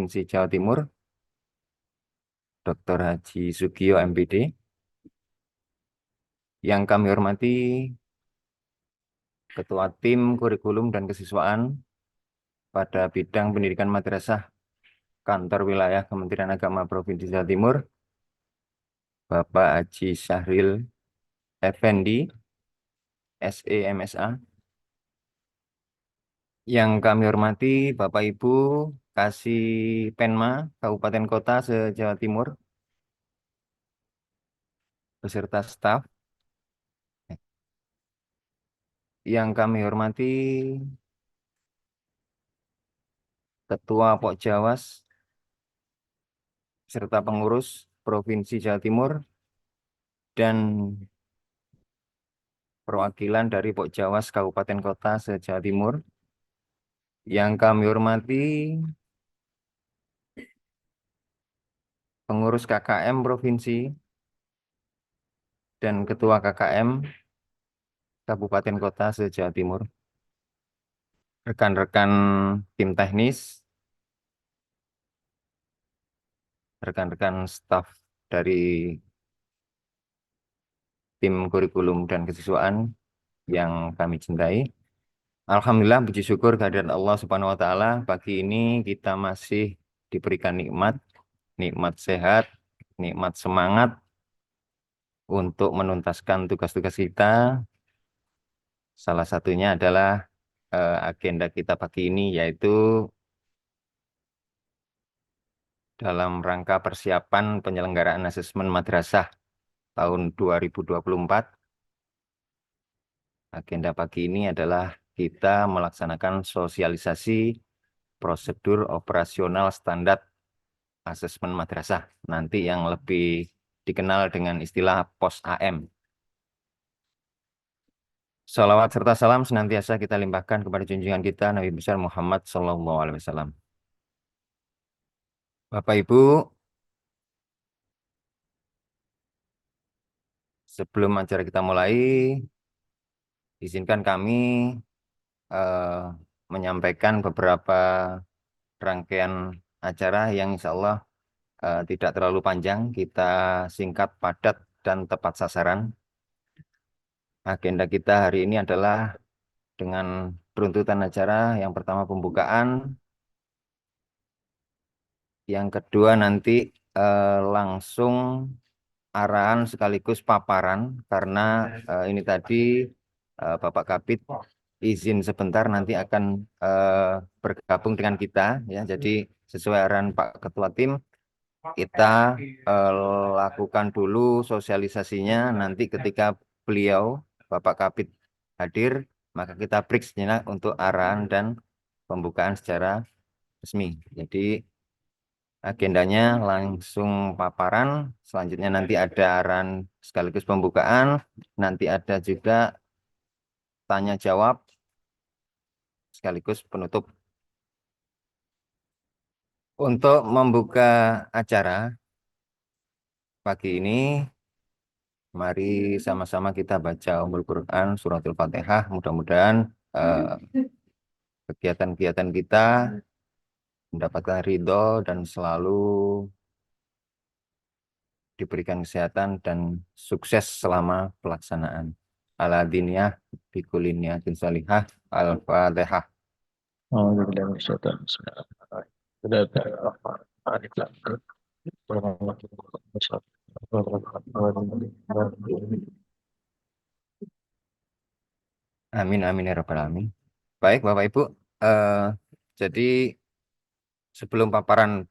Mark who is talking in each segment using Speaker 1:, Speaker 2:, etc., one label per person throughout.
Speaker 1: Provinsi Jawa Timur, Dr. Haji Sugio MPD. Yang kami hormati Ketua Tim Kurikulum dan Kesiswaan pada bidang pendidikan madrasah Kantor Wilayah Kementerian Agama Provinsi Jawa Timur, Bapak Haji Syahril Effendi, SE MSA. Yang kami hormati Bapak Ibu Kasih Penma Kabupaten Kota se-Jawa Timur, beserta staf. Yang kami hormati Ketua Pokjawas serta pengurus Provinsi Jawa Timur dan perwakilan dari Pokjawas Kabupaten Kota se-Jawa Timur. Yang kami hormati pengurus KKM Provinsi dan Ketua KKM Kabupaten Kota se-Jawa Timur. Rekan-rekan tim teknis, rekan-rekan staf dari tim kurikulum dan kesiswaan yang kami cintai. Alhamdulillah, puji syukur kehadirat Allah Subhanahu wa taala, pagi ini kita masih diberikan nikmat sehat, nikmat semangat untuk menuntaskan tugas-tugas kita. Salah satunya adalah agenda kita pagi ini, yaitu dalam rangka persiapan penyelenggaraan asesmen madrasah tahun 2024. Agenda pagi ini adalah kita melaksanakan sosialisasi prosedur operasional standar asesmen madrasah, nanti yang lebih dikenal dengan istilah POS AM. Salawat serta salam senantiasa kita limpahkan kepada junjungan kita Nabi besar Muhammad SAW. Bapak Ibu, sebelum acara kita mulai, izinkan kami eh, menyampaikan beberapa rangkaian acara yang insya Allah tidak terlalu panjang, kita singkat, padat, dan tepat sasaran. Agenda kita hari ini adalah dengan peruntutan acara, yang pertama pembukaan, yang kedua nanti langsung arahan sekaligus paparan, karena ini tadi Bapak Kabid izin sebentar nanti akan bergabung dengan kita, ya. Jadi sesuai arahan Pak Ketua Tim, kita lakukan dulu sosialisasinya. Nanti ketika beliau Bapak Kabid hadir, maka kita break sejenak untuk arahan dan pembukaan secara resmi. Jadi agendanya langsung paparan, selanjutnya nanti ada arahan sekaligus pembukaan, nanti ada juga tanya jawab sekaligus penutup. Untuk membuka acara pagi ini, mari sama-sama kita baca Ummul Quran Suratul Fatihah. Mudah-mudahan kegiatan-kegiatan kita mendapatkan ridho dan selalu diberikan kesehatan dan sukses selama pelaksanaan. Ala diniyah bikuliniyah tin salihah. Al-Fatihah.
Speaker 2: أعوذ بالله من الشيطان بسم الله الرحمن الرحيم الرحمن الرحيم
Speaker 1: Amin amin ya rabbal alamin. Baik Bapak Ibu, eh, jadi sebelum paparan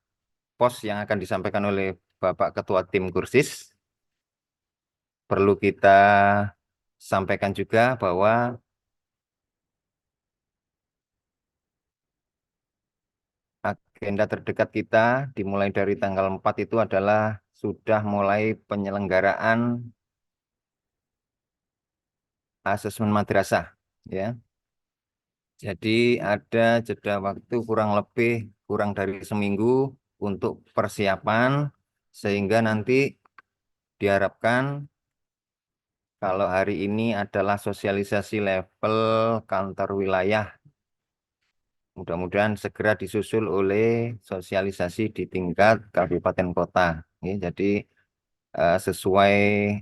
Speaker 1: pos yang akan disampaikan oleh Bapak Ketua Tim Kursis, perlu kita sampaikan juga bahwa agenda terdekat kita dimulai dari tanggal 4 itu adalah sudah mulai penyelenggaraan asesmen madrasah, ya. Jadi ada jeda waktu kurang dari seminggu untuk persiapan, sehingga nanti diharapkan kalau hari ini adalah sosialisasi level kantor wilayah, mudah-mudahan segera disusul oleh sosialisasi di tingkat kabupaten kota. Ya, jadi sesuai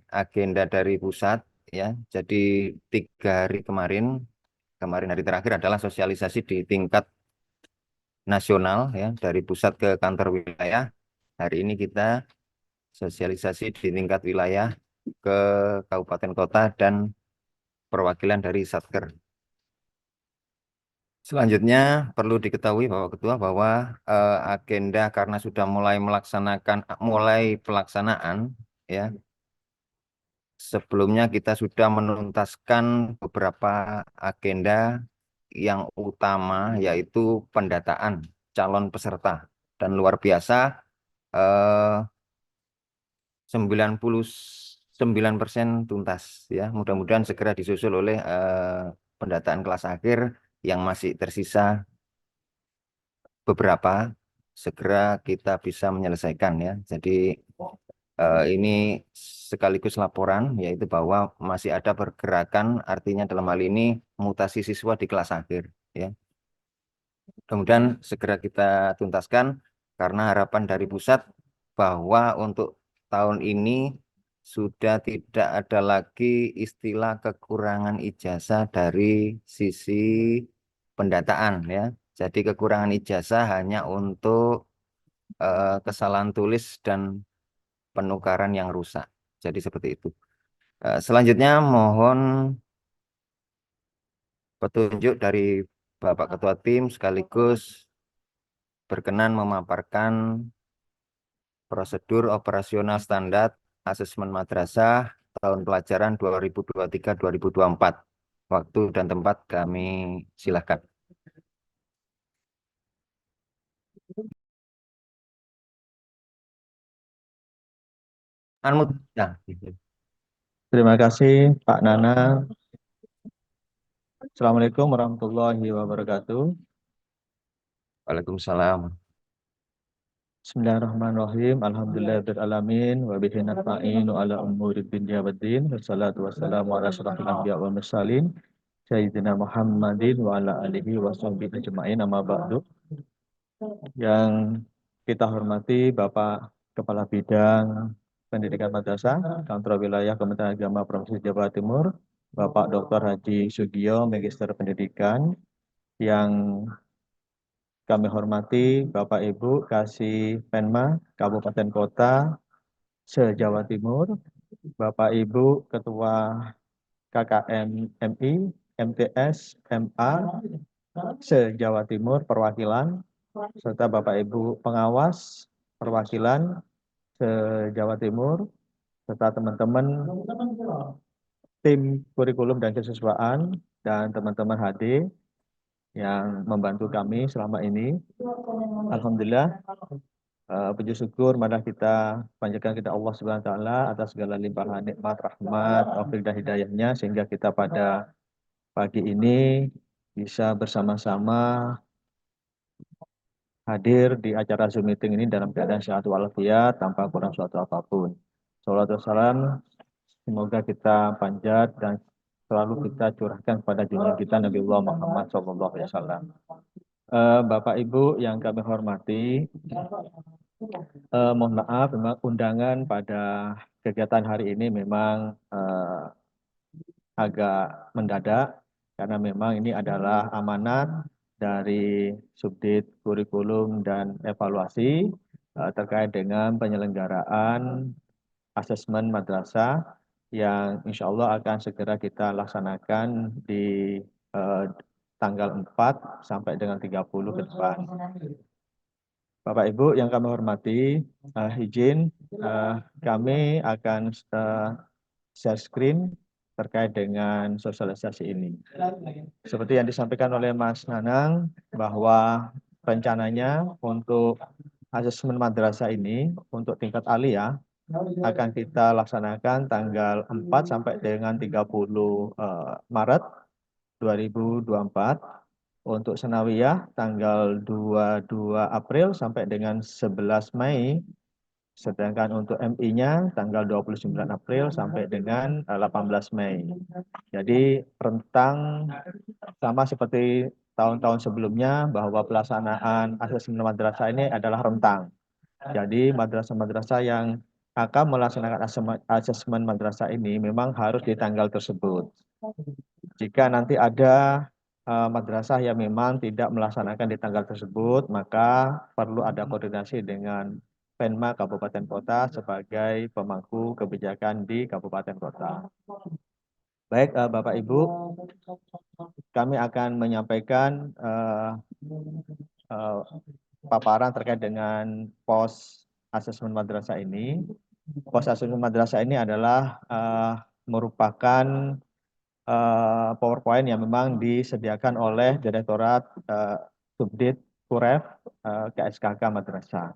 Speaker 1: agenda dari pusat, ya. Jadi 3 hari kemarin, kemarin hari terakhir adalah sosialisasi di tingkat nasional, ya, dari pusat ke kantor wilayah. Hari ini kita sosialisasi di tingkat wilayah ke kabupaten kota dan perwakilan dari Satker. Selanjutnya perlu diketahui bahwa Ketua bahwa agenda karena sudah mulai pelaksanaan, ya, sebelumnya kita sudah menuntaskan beberapa agenda yang utama, yaitu pendataan calon peserta, dan luar biasa, eh, 99% tuntas, ya. Mudah-mudahan segera disusul oleh pendataan kelas akhir yang masih tersisa beberapa, segera kita bisa menyelesaikan, ya. Jadi ini sekaligus laporan, yaitu bahwa masih ada pergerakan, artinya dalam hal ini mutasi siswa di kelas akhir, ya. Kemudian segera kita tuntaskan karena harapan dari pusat bahwa untuk tahun ini sudah tidak ada lagi istilah kekurangan ijazah dari sisi pendataan, ya. Jadi kekurangan ijazah hanya untuk kesalahan tulis dan penukaran yang rusak. Jadi seperti itu. Selanjutnya mohon petunjuk dari Bapak Ketua Tim sekaligus berkenan memaparkan prosedur operasional standar asesmen madrasah tahun pelajaran 2023-2024. Waktu dan tempat kami silakan. Anmut. Ya.
Speaker 2: Terima kasih Pak Nana. Assalamualaikum warahmatullahi wabarakatuh.
Speaker 1: Waalaikumsalam.
Speaker 2: Bismillahirrahmanirrahim. Alhamdulillahirrahmanirrahim. Wa bihi nasta'inu ala umuri dunya waddin. Wassalatu wassalamu ala asyrafil anbiya wal mursalin. Sayyidina Muhammadin wa ala alihi wa sahbihi ajma'in, amma ba'du. Yang kita hormati Bapak Kepala Bidang Pendidikan Madrasah, Kantor Wilayah Kementerian Agama Provinsi Jawa Timur, Bapak Dr. Haji Sugio, Magister Pendidikan, yang kami hormati Bapak Ibu Kasih Penma Kabupaten Kota se-Jawa Timur, Bapak Ibu Ketua KKM MI, MTS, MA se-Jawa Timur perwakilan, serta Bapak Ibu pengawas perwakilan se-Jawa Timur, serta teman-teman tim kurikulum dan kesiswaan dan teman-teman HD yang membantu kami selama ini. Alhamdulillah, puji syukur marilah kita panjatkan kita Allah Subhanahu wa taala atas segala limpahan nikmat, rahmat, taufik dan hidayahnya, sehingga kita pada pagi ini bisa bersama-sama hadir di acara Zoom meeting ini dalam keadaan sehat walafiat tanpa kurang suatu apapun. Salawat wassalam semoga kita panjat dan selalu kita curahkan kepada junjungan kita Nabi Allah Muhammad SAW. Bapak Ibu yang kami hormati, mohon maaf, memang undangan pada kegiatan hari ini memang agak mendadak, karena memang ini adalah amanat dari Subdit Kurikulum dan Evaluasi terkait dengan penyelenggaraan asesmen madrasah yang insya Allah akan segera kita laksanakan di tanggal 4 sampai dengan 30 ke depan. Bapak Ibu yang kami hormati, izin kami akan share screen terkait dengan sosialisasi ini. Seperti yang disampaikan oleh Mas Nanang, bahwa rencananya untuk asesmen madrasah ini untuk tingkat aliyah akan kita laksanakan tanggal 4 sampai dengan 30 Maret 2024. Untuk Senawiyah tanggal 22 April sampai dengan 11 Mei. Sedangkan untuk MI-nya tanggal 29 April sampai dengan 18 Mei. Jadi rentang sama seperti tahun-tahun sebelumnya bahwa pelaksanaan asesmen madrasah ini adalah rentang. Jadi madrasah-madrasah yang akan melaksanakan asesmen madrasah ini memang harus di tanggal tersebut. Jika nanti ada madrasah yang memang tidak melaksanakan di tanggal tersebut, maka perlu ada koordinasi dengan Penma Kabupaten Kota sebagai pemangku kebijakan di Kabupaten Kota. Baik, Bapak Ibu, kami akan menyampaikan paparan terkait dengan pos asesmen madrasah ini. Pos asesmen madrasah ini adalah merupakan PowerPoint yang memang disediakan oleh Direktorat Subdit Kuref KSKK Madrasah.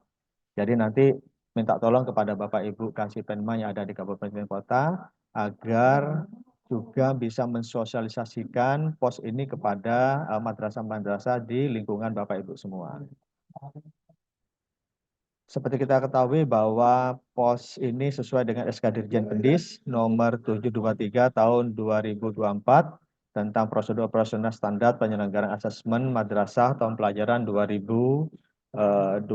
Speaker 2: Jadi nanti minta tolong kepada Bapak Ibu Kasih Penma yang ada di Kabupaten Kota agar juga bisa mensosialisasikan pos ini kepada madrasah-madrasah di lingkungan Bapak Ibu semua. Seperti kita ketahui bahwa pos ini sesuai dengan SK Dirjen Pendis nomor 723 tahun 2024 tentang prosedur operasional standar penyelenggaraan asesmen madrasah tahun pelajaran 2023-2024.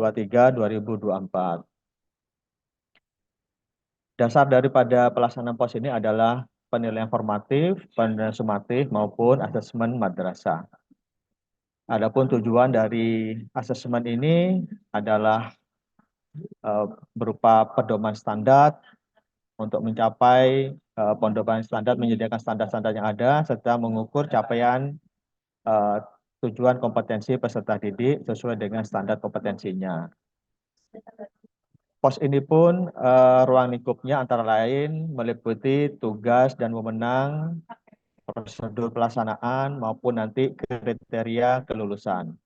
Speaker 2: Dasar daripada pelaksanaan pos ini adalah penilaian formatif, penilaian sumatif maupun asesmen madrasah. Adapun tujuan dari asesmen ini adalah berupa pedoman standar untuk mencapai pedoman standar, menyediakan standar-standar yang ada serta mengukur capaian tujuan kompetensi peserta didik sesuai dengan standar kompetensinya. Pos ini pun ruang lingkupnya antara lain meliputi tugas dan wewenang, prosedur pelaksanaan maupun nanti kriteria kelulusan.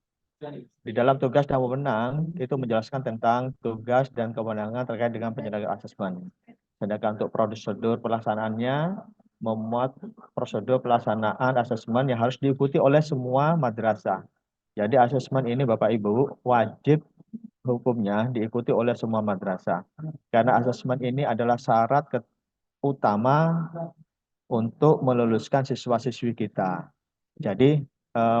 Speaker 2: Di dalam tugas dan wewenang itu menjelaskan tentang tugas dan kewenangan terkait dengan penyelenggaraan asesmen. Sedangkan untuk prosedur pelaksanaannya memuat prosedur pelaksanaan asesmen yang harus diikuti oleh semua madrasah. Jadi asesmen ini Bapak Ibu wajib hukumnya diikuti oleh semua madrasah. Karena asesmen ini adalah syarat utama untuk meluluskan siswa-siswi kita. Jadi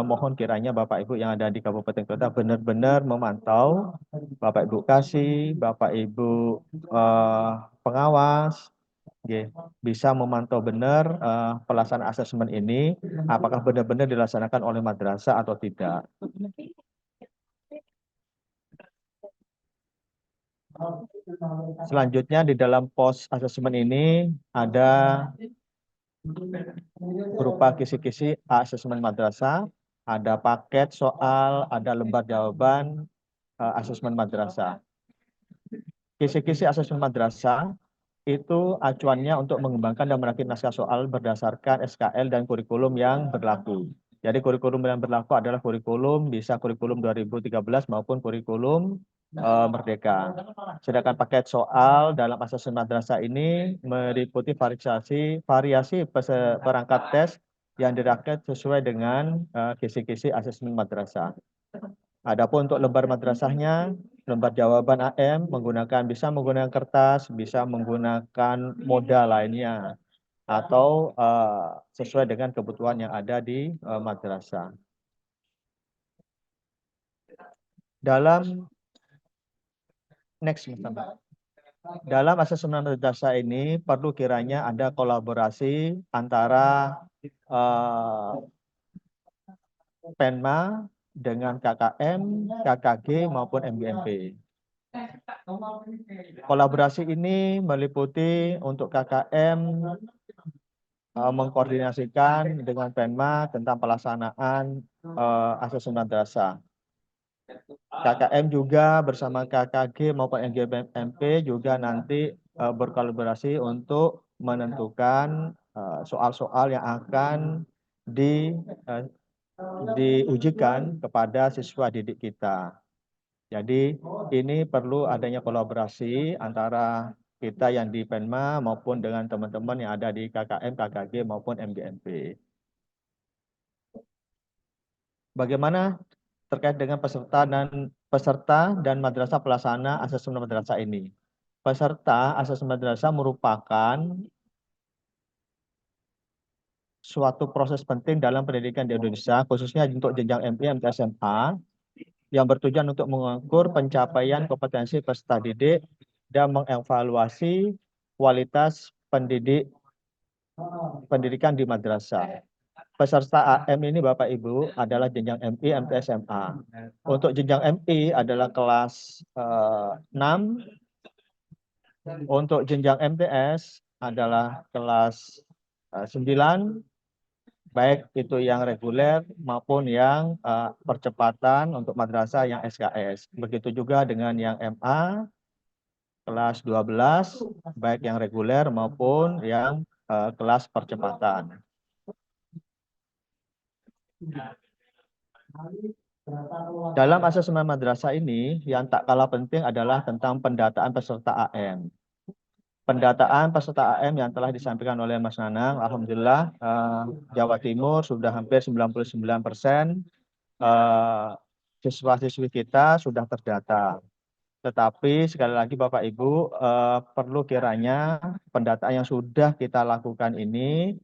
Speaker 2: mohon kiranya Bapak Ibu yang ada di Kabupaten Kota benar-benar memantau, Bapak Ibu Kasih, Bapak Ibu pengawas, bisa memantau benar pelaksanaan asesmen ini, apakah benar-benar dilaksanakan oleh madrasah atau tidak. Selanjutnya di dalam pos asesmen ini ada berupa kisi-kisi asesmen madrasah, ada paket soal, ada lembar jawaban asesmen madrasah. Kisi-kisi asesmen madrasah itu acuannya untuk mengembangkan dan merakit naskah soal berdasarkan SKL dan kurikulum yang berlaku. Jadi kurikulum yang berlaku adalah kurikulum bisa kurikulum 2013 maupun kurikulum Merdeka. Sedangkan paket soal dalam asesmen madrasah ini meliputi variasi perangkat tes yang dirakit sesuai dengan kisi-kisi asesmen madrasah. Adapun untuk lembar madrasahnya, lembar jawaban AM bisa menggunakan kertas, bisa menggunakan moda lainnya, atau sesuai dengan kebutuhan yang ada di madrasah. Dalam asesmen madrasah ini perlu kiranya ada kolaborasi antara Penma dengan KKM, KKG maupun MGMP. Kolaborasi ini meliputi untuk KKM mengkoordinasikan dengan Penma tentang pelaksanaan asesmen madrasah. KKM juga bersama KKG maupun MGMP juga nanti berkolaborasi untuk menentukan soal-soal yang akan diujikan kepada siswa didik kita. Jadi ini perlu adanya kolaborasi antara kita yang di Penma maupun dengan teman-teman yang ada di KKM, KKG maupun MGMP. Bagaimana terkait dengan peserta dan madrasah pelaksana asesmen madrasah ini? Peserta asesmen madrasah merupakan suatu proses penting dalam pendidikan di Indonesia, khususnya untuk jenjang MI, MT, SMA, yang bertujuan untuk mengukur pencapaian kompetensi peserta didik dan mengevaluasi kualitas pendidikan di madrasah. Peserta AM ini Bapak Ibu adalah jenjang MI, MT, SMA. Untuk jenjang MI adalah kelas 6, untuk jenjang MTS adalah kelas 9, baik itu yang reguler maupun yang percepatan untuk madrasah yang SKS. Begitu juga dengan yang MA kelas 12, baik yang reguler maupun yang kelas percepatan. Dalam asesmen madrasah ini, yang tak kalah penting adalah tentang pendataan peserta AM. Pendataan peserta AM yang telah disampaikan oleh Mas Nanang, Alhamdulillah Jawa Timur sudah hampir 99% siswa-siswi kita sudah terdata. Tetapi sekali lagi Bapak Ibu, perlu kiranya pendataan yang sudah kita lakukan ini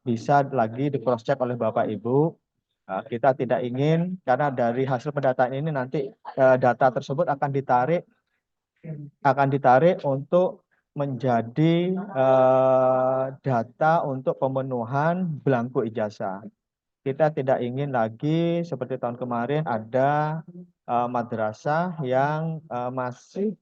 Speaker 2: bisa lagi di cross check oleh Bapak Ibu. Kita tidak ingin, karena dari hasil pendataan ini nanti data tersebut akan ditarik untuk menjadi data untuk pemenuhan belangko ijazah. Kita tidak ingin lagi seperti tahun kemarin ada madrasah yang masih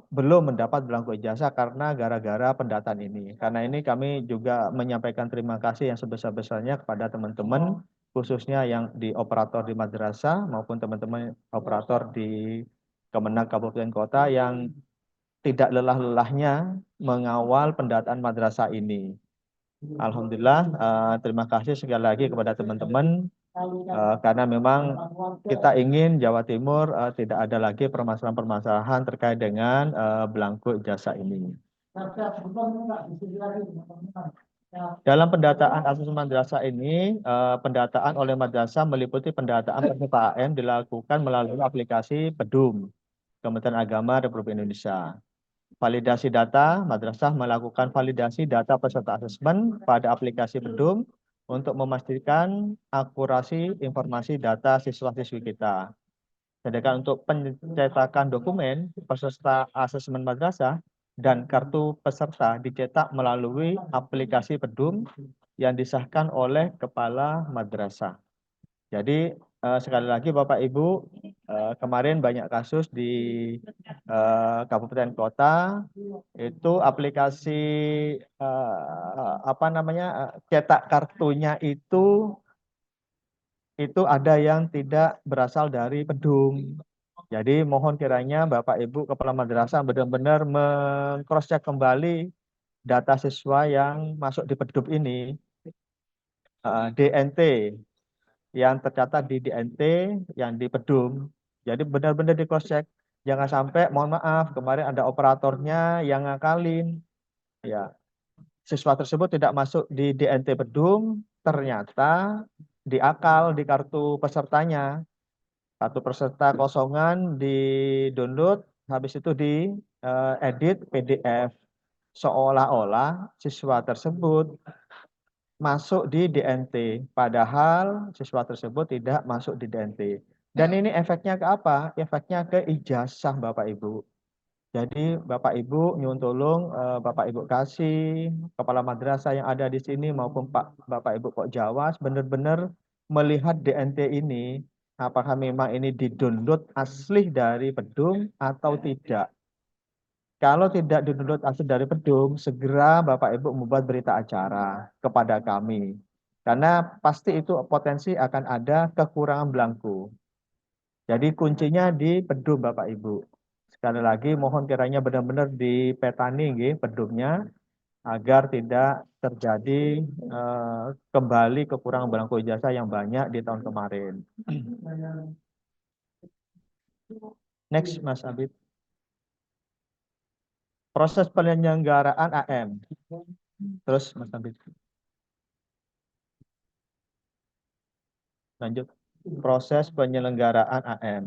Speaker 2: belum mendapat belangko ijazah karena gara-gara pendataan ini. Karena ini kami juga menyampaikan terima kasih yang sebesar-besarnya kepada teman-teman, khususnya yang di operator di madrasah maupun teman-teman operator di Kemenag Kabupaten Kota yang tidak lelah-lelahnya mengawal pendataan madrasah ini. Alhamdulillah, terima kasih sekali lagi kepada teman-teman, karena memang kita ingin Jawa Timur tidak ada lagi permasalahan-permasalahan terkait dengan belangko ijazah ini. Dalam pendataan asesmen madrasah ini, pendataan oleh madrasah meliputi pendataan peserta AM dilakukan melalui aplikasi PEDUM, Kementerian Agama Republik Indonesia. Validasi data, madrasah melakukan validasi data peserta asesmen pada aplikasi PEDUM untuk memastikan akurasi informasi data siswa-siswi kita. Sedangkan untuk pencetakan dokumen peserta asesmen madrasah dan kartu peserta dicetak melalui aplikasi PEDUM yang disahkan oleh kepala madrasah. Jadi sekali lagi Bapak Ibu, kemarin banyak kasus di kabupaten kota itu aplikasi cetak kartunya itu ada yang tidak berasal dari PEDUM. Jadi mohon kiranya Bapak Ibu Kepala Madrasah benar-benar meng-cross check kembali data siswa yang masuk di PEDUM ini, DNT yang tercatat di DNT yang di PEDUM. Jadi benar-benar di cross check. Jangan sampai, mohon maaf, kemarin ada operatornya yang ngakalin. Ya, siswa tersebut tidak masuk di DNT PEDUM, ternyata diakal di kartu pesertanya. Kartu peserta kosongan di download, habis itu di edit PDF. Seolah-olah siswa tersebut masuk di DNT, padahal siswa tersebut tidak masuk di DNT. Dan ini efeknya ke apa? Efeknya ke ijazah Bapak Ibu. Jadi Bapak Ibu nyuwun tolong Bapak Ibu kasih kepala madrasah yang ada di sini maupun Bapak Ibu Kok Jawas benar-benar melihat DNT ini apakah memang ini di-download asli dari PEDUM atau tidak. Kalau tidak di-download asli dari PEDUM, segera Bapak Ibu membuat berita acara kepada kami. Karena pasti itu potensi akan ada kekurangan belangku. Jadi kuncinya di PEDUM Bapak Ibu. Sekali lagi mohon kiranya benar-benar dipetani nggih PEDUM-nya agar tidak terjadi kembali kekurangan belangko ijazah yang banyak di tahun kemarin. Next Mas Abid. Proses penyelenggaraan AM. Terus Mas Abid. Lanjut. Proses penyelenggaraan AM.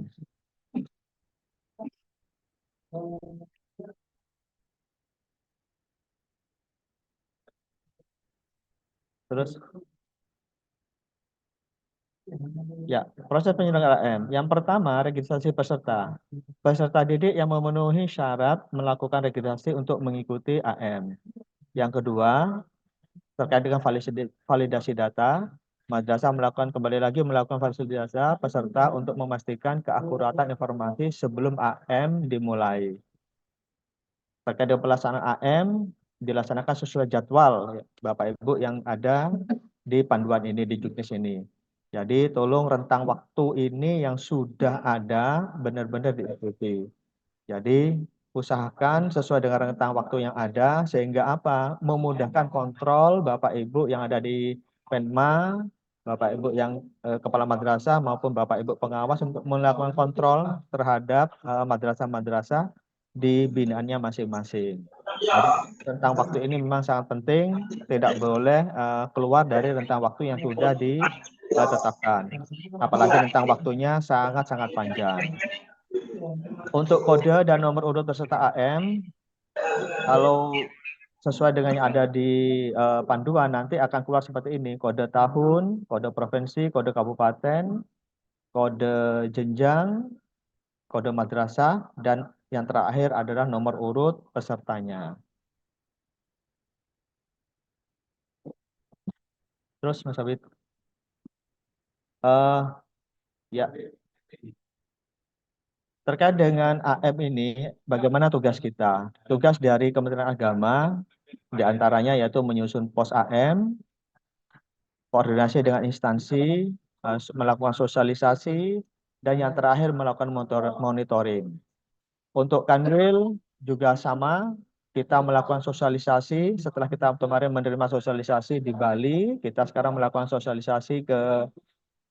Speaker 2: Terus ya, proses penyelenggaraan AM. Yang pertama, registrasi peserta. Peserta didik yang memenuhi syarat melakukan registrasi untuk mengikuti AM. Yang kedua, terkait dengan validasi data, madrasah kembali lagi melakukan validasi data peserta untuk memastikan keakuratan informasi sebelum AM dimulai. Terkait dengan pelaksanaan AM dilaksanakan sesuai jadwal Bapak Ibu yang ada di panduan ini, di juknis ini. Jadi tolong rentang waktu ini yang sudah ada benar-benar diikuti. Jadi usahakan sesuai dengan rentang waktu yang ada sehingga apa? Memudahkan kontrol Bapak Ibu yang ada di Penma, Bapak Ibu yang kepala madrasah maupun Bapak Ibu pengawas untuk melakukan kontrol terhadap madrasah-madrasah di binaannya masing-masing. Jadi rentang waktu ini memang sangat penting, tidak boleh keluar dari rentang waktu yang sudah ditetapkan. Apalagi rentang waktunya sangat-sangat panjang. Untuk kode dan nomor urut peserta AM, kalau sesuai dengan yang ada di panduan nanti akan keluar seperti ini: kode tahun, kode provinsi, kode kabupaten, kode jenjang, kode madrasah, dan yang terakhir adalah nomor urut pesertanya. Terus Mas Abid, ya terkait dengan AM ini, bagaimana tugas kita? Tugas dari Kementerian Agama diantaranya yaitu menyusun pos AM, koordinasi dengan instansi, melakukan sosialisasi, dan yang terakhir melakukan monitoring. Untuk Kanwil juga sama, kita melakukan sosialisasi. Setelah kita kemarin menerima sosialisasi di Bali, kita sekarang melakukan sosialisasi ke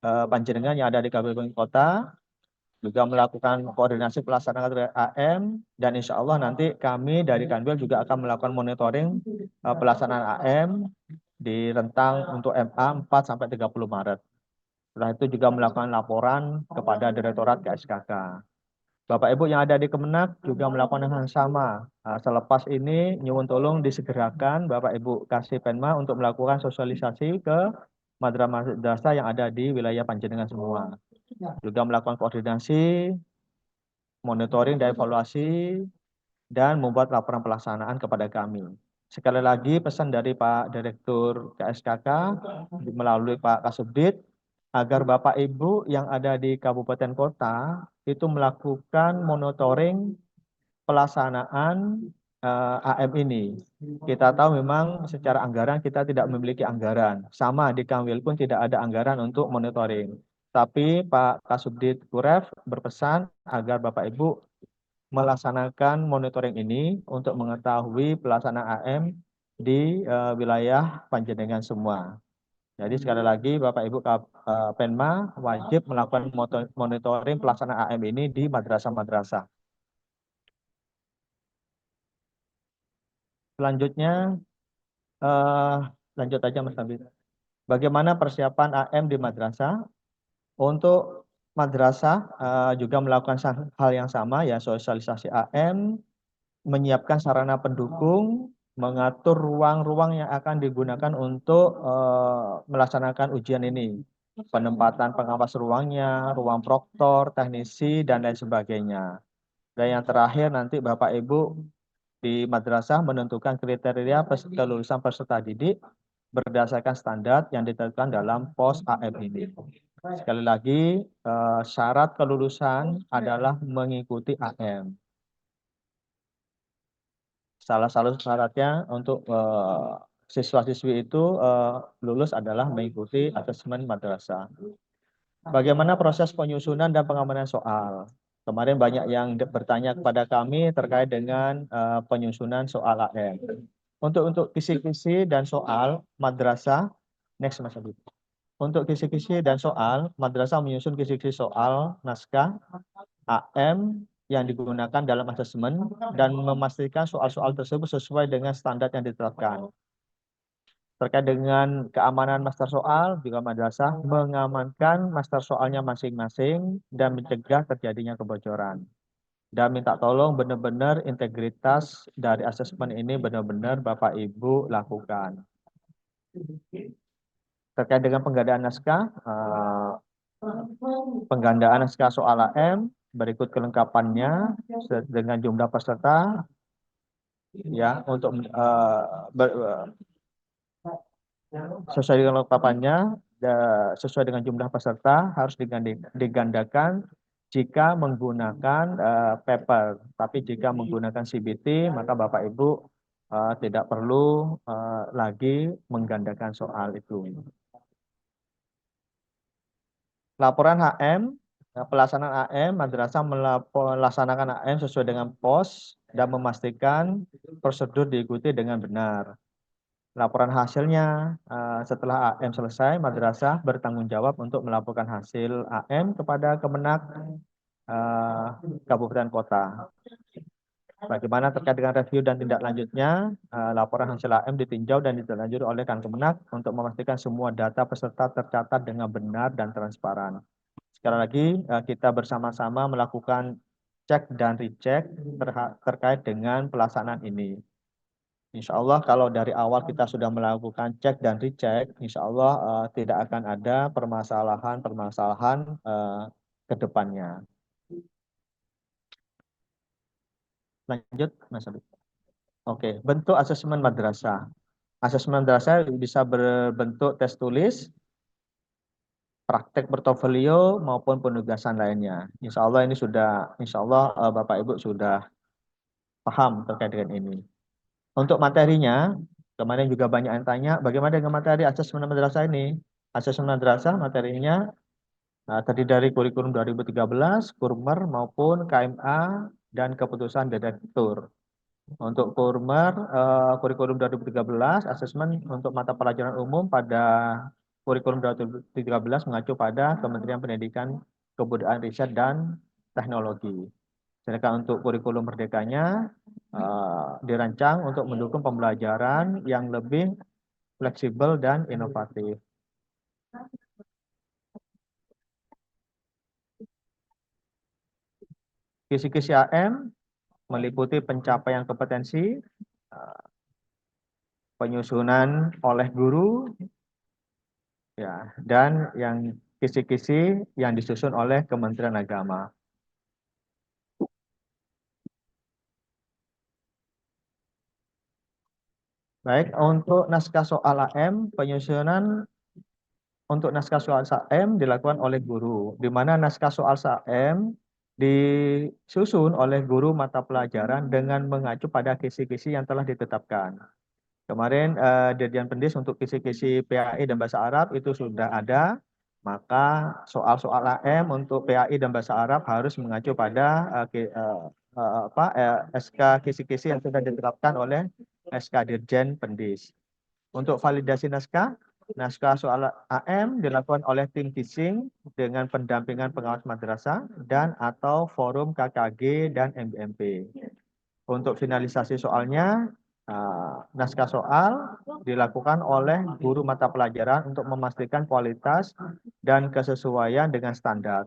Speaker 2: Panjenengan yang ada di Kabupaten Kota, juga melakukan koordinasi pelaksanaan AM, dan insya Allah nanti kami dari Kanwil juga akan melakukan monitoring pelaksanaan AM di rentang untuk MA 4 sampai 30 Maret. Setelah itu juga melakukan laporan kepada Direktorat KSKK. Bapak Ibu yang ada di Kemenak juga melakukan hal yang sama. Selepas ini nyuwun tolong disegerakan Bapak Ibu kasih Penma untuk melakukan sosialisasi ke madrasah yang ada di wilayah Panjenengan semua. Juga melakukan koordinasi, monitoring dan evaluasi, dan membuat laporan pelaksanaan kepada kami. Sekali lagi pesan dari Pak Direktur KSKK melalui Pak Kasubdit agar Bapak Ibu yang ada di kabupaten kota itu melakukan monitoring pelaksanaan AM ini. Kita tahu memang secara anggaran kita tidak memiliki anggaran. Sama di Kanwil pun tidak ada anggaran untuk monitoring. Tapi Pak Kasubdit Kuref berpesan agar Bapak Ibu melaksanakan monitoring ini untuk mengetahui pelaksanaan AM di wilayah Panjenengan semua. Jadi sekali lagi Bapak Ibu Penma wajib melakukan monitoring pelaksanaan AM ini di madrasah-madrasah. Selanjutnya lanjut aja Mas Nabil. Bagaimana persiapan AM di madrasah? Untuk madrasah juga melakukan hal yang sama ya, sosialisasi AM, menyiapkan sarana pendukung, mengatur ruang-ruang yang akan digunakan untuk melaksanakan ujian ini. Penempatan pengawas ruangnya, ruang proktor, teknisi, dan lain sebagainya. Dan yang terakhir nanti Bapak Ibu di madrasah menentukan kriteria kelulusan peserta didik berdasarkan standar yang ditetapkan dalam pos AM ini. Sekali lagi, syarat kelulusan adalah mengikuti AM. Salah satu syaratnya untuk siswa-siswi itu lulus adalah mengikuti asesmen madrasah. Bagaimana proses penyusunan dan pengamanan soal? Kemarin banyak yang bertanya kepada kami terkait dengan penyusunan soal AM. Untuk kisi-kisi dan soal madrasah, next Mas Abid. Untuk kisi-kisi dan soal, madrasah menyusun kisi-kisi soal naskah AM yang digunakan dalam asesmen dan memastikan soal-soal tersebut sesuai dengan standar yang ditetapkan. Terkait dengan keamanan master soal, juga madrasah mengamankan master soalnya masing-masing dan mencegah terjadinya kebocoran. Dan minta tolong benar-benar integritas dari asesmen ini benar-benar Bapak Ibu lakukan. terkait dengan penggandaan naskah, penggandaan naskah soal AM, berikut kelengkapannya dengan jumlah peserta, ya, untuk sesuai dengan kelengkapannya, sesuai dengan jumlah peserta harus digandakan jika menggunakan paper, tapi jika menggunakan CBT maka Bapak Ibu tidak perlu lagi menggandakan soal itu. Laporan HM, pelaksanaan AM, madrasah melaksanakan AM sesuai dengan POS dan memastikan prosedur diikuti dengan benar. Laporan hasilnya, setelah AM selesai, madrasah bertanggung jawab untuk melaporkan hasil AM kepada Kemenak Kabupaten Kota. Bagaimana terkait dengan review dan tindak lanjutnya, laporan hasil AM ditinjau dan ditindaklanjuti oleh Kemenak untuk memastikan semua data peserta tercatat dengan benar dan transparan. Sekali lagi, kita bersama-sama melakukan cek dan recheck terkait dengan pelaksanaan ini. Insya Allah kalau dari awal kita sudah melakukan cek dan recheck, insya Allah tidak akan ada permasalahan-permasalahan ke depannya. Lanjut, Mas Abid. Oke, bentuk asesmen madrasah. Asesmen madrasah bisa berbentuk tes tulis, praktek portofolio maupun penugasan lainnya. Insya Allah ini sudah, insya Allah Bapak Ibu sudah paham terkait dengan ini. Untuk materinya, kemarin juga banyak yang tanya, bagaimana dengan materi asesmen madrasah ini? Asesmen madrasah materinya terdiri dari kurikulum 2013, Kurmer maupun KMA dan keputusan direktur. Untuk Kurmer, kurikulum 2013, asesmen untuk mata pelajaran umum pada kurikulum 2013 mengacu pada Kementerian Pendidikan, Kebudayaan, Riset, dan Teknologi. Sedangkan untuk kurikulum merdekanya dirancang untuk mendukung pembelajaran yang lebih fleksibel dan inovatif. Kisi-kisi AM meliputi pencapaian kompetensi, penyusunan oleh guru, ya, dan yang kisi-kisi yang disusun oleh Kementerian Agama. Baik, untuk naskah soal AM, penyusunan untuk naskah soal AM dilakukan oleh guru, di mana naskah soal AM disusun oleh guru mata pelajaran dengan mengacu pada kisi-kisi yang telah ditetapkan. Kemarin Dirjen Pendis untuk kisi-kisi PAI dan Bahasa Arab itu sudah ada, maka soal-soal AM untuk PAI dan Bahasa Arab harus mengacu pada SK kisi-kisi yang sudah ditetapkan oleh SK Dirjen Pendis. Untuk validasi naskah, naskah soal AM dilakukan oleh tim teaching dengan pendampingan pengawas madrasah dan atau forum KKG dan MBMP. Untuk finalisasi soalnya, naskah soal dilakukan oleh guru mata pelajaran untuk memastikan kualitas dan kesesuaian dengan standar.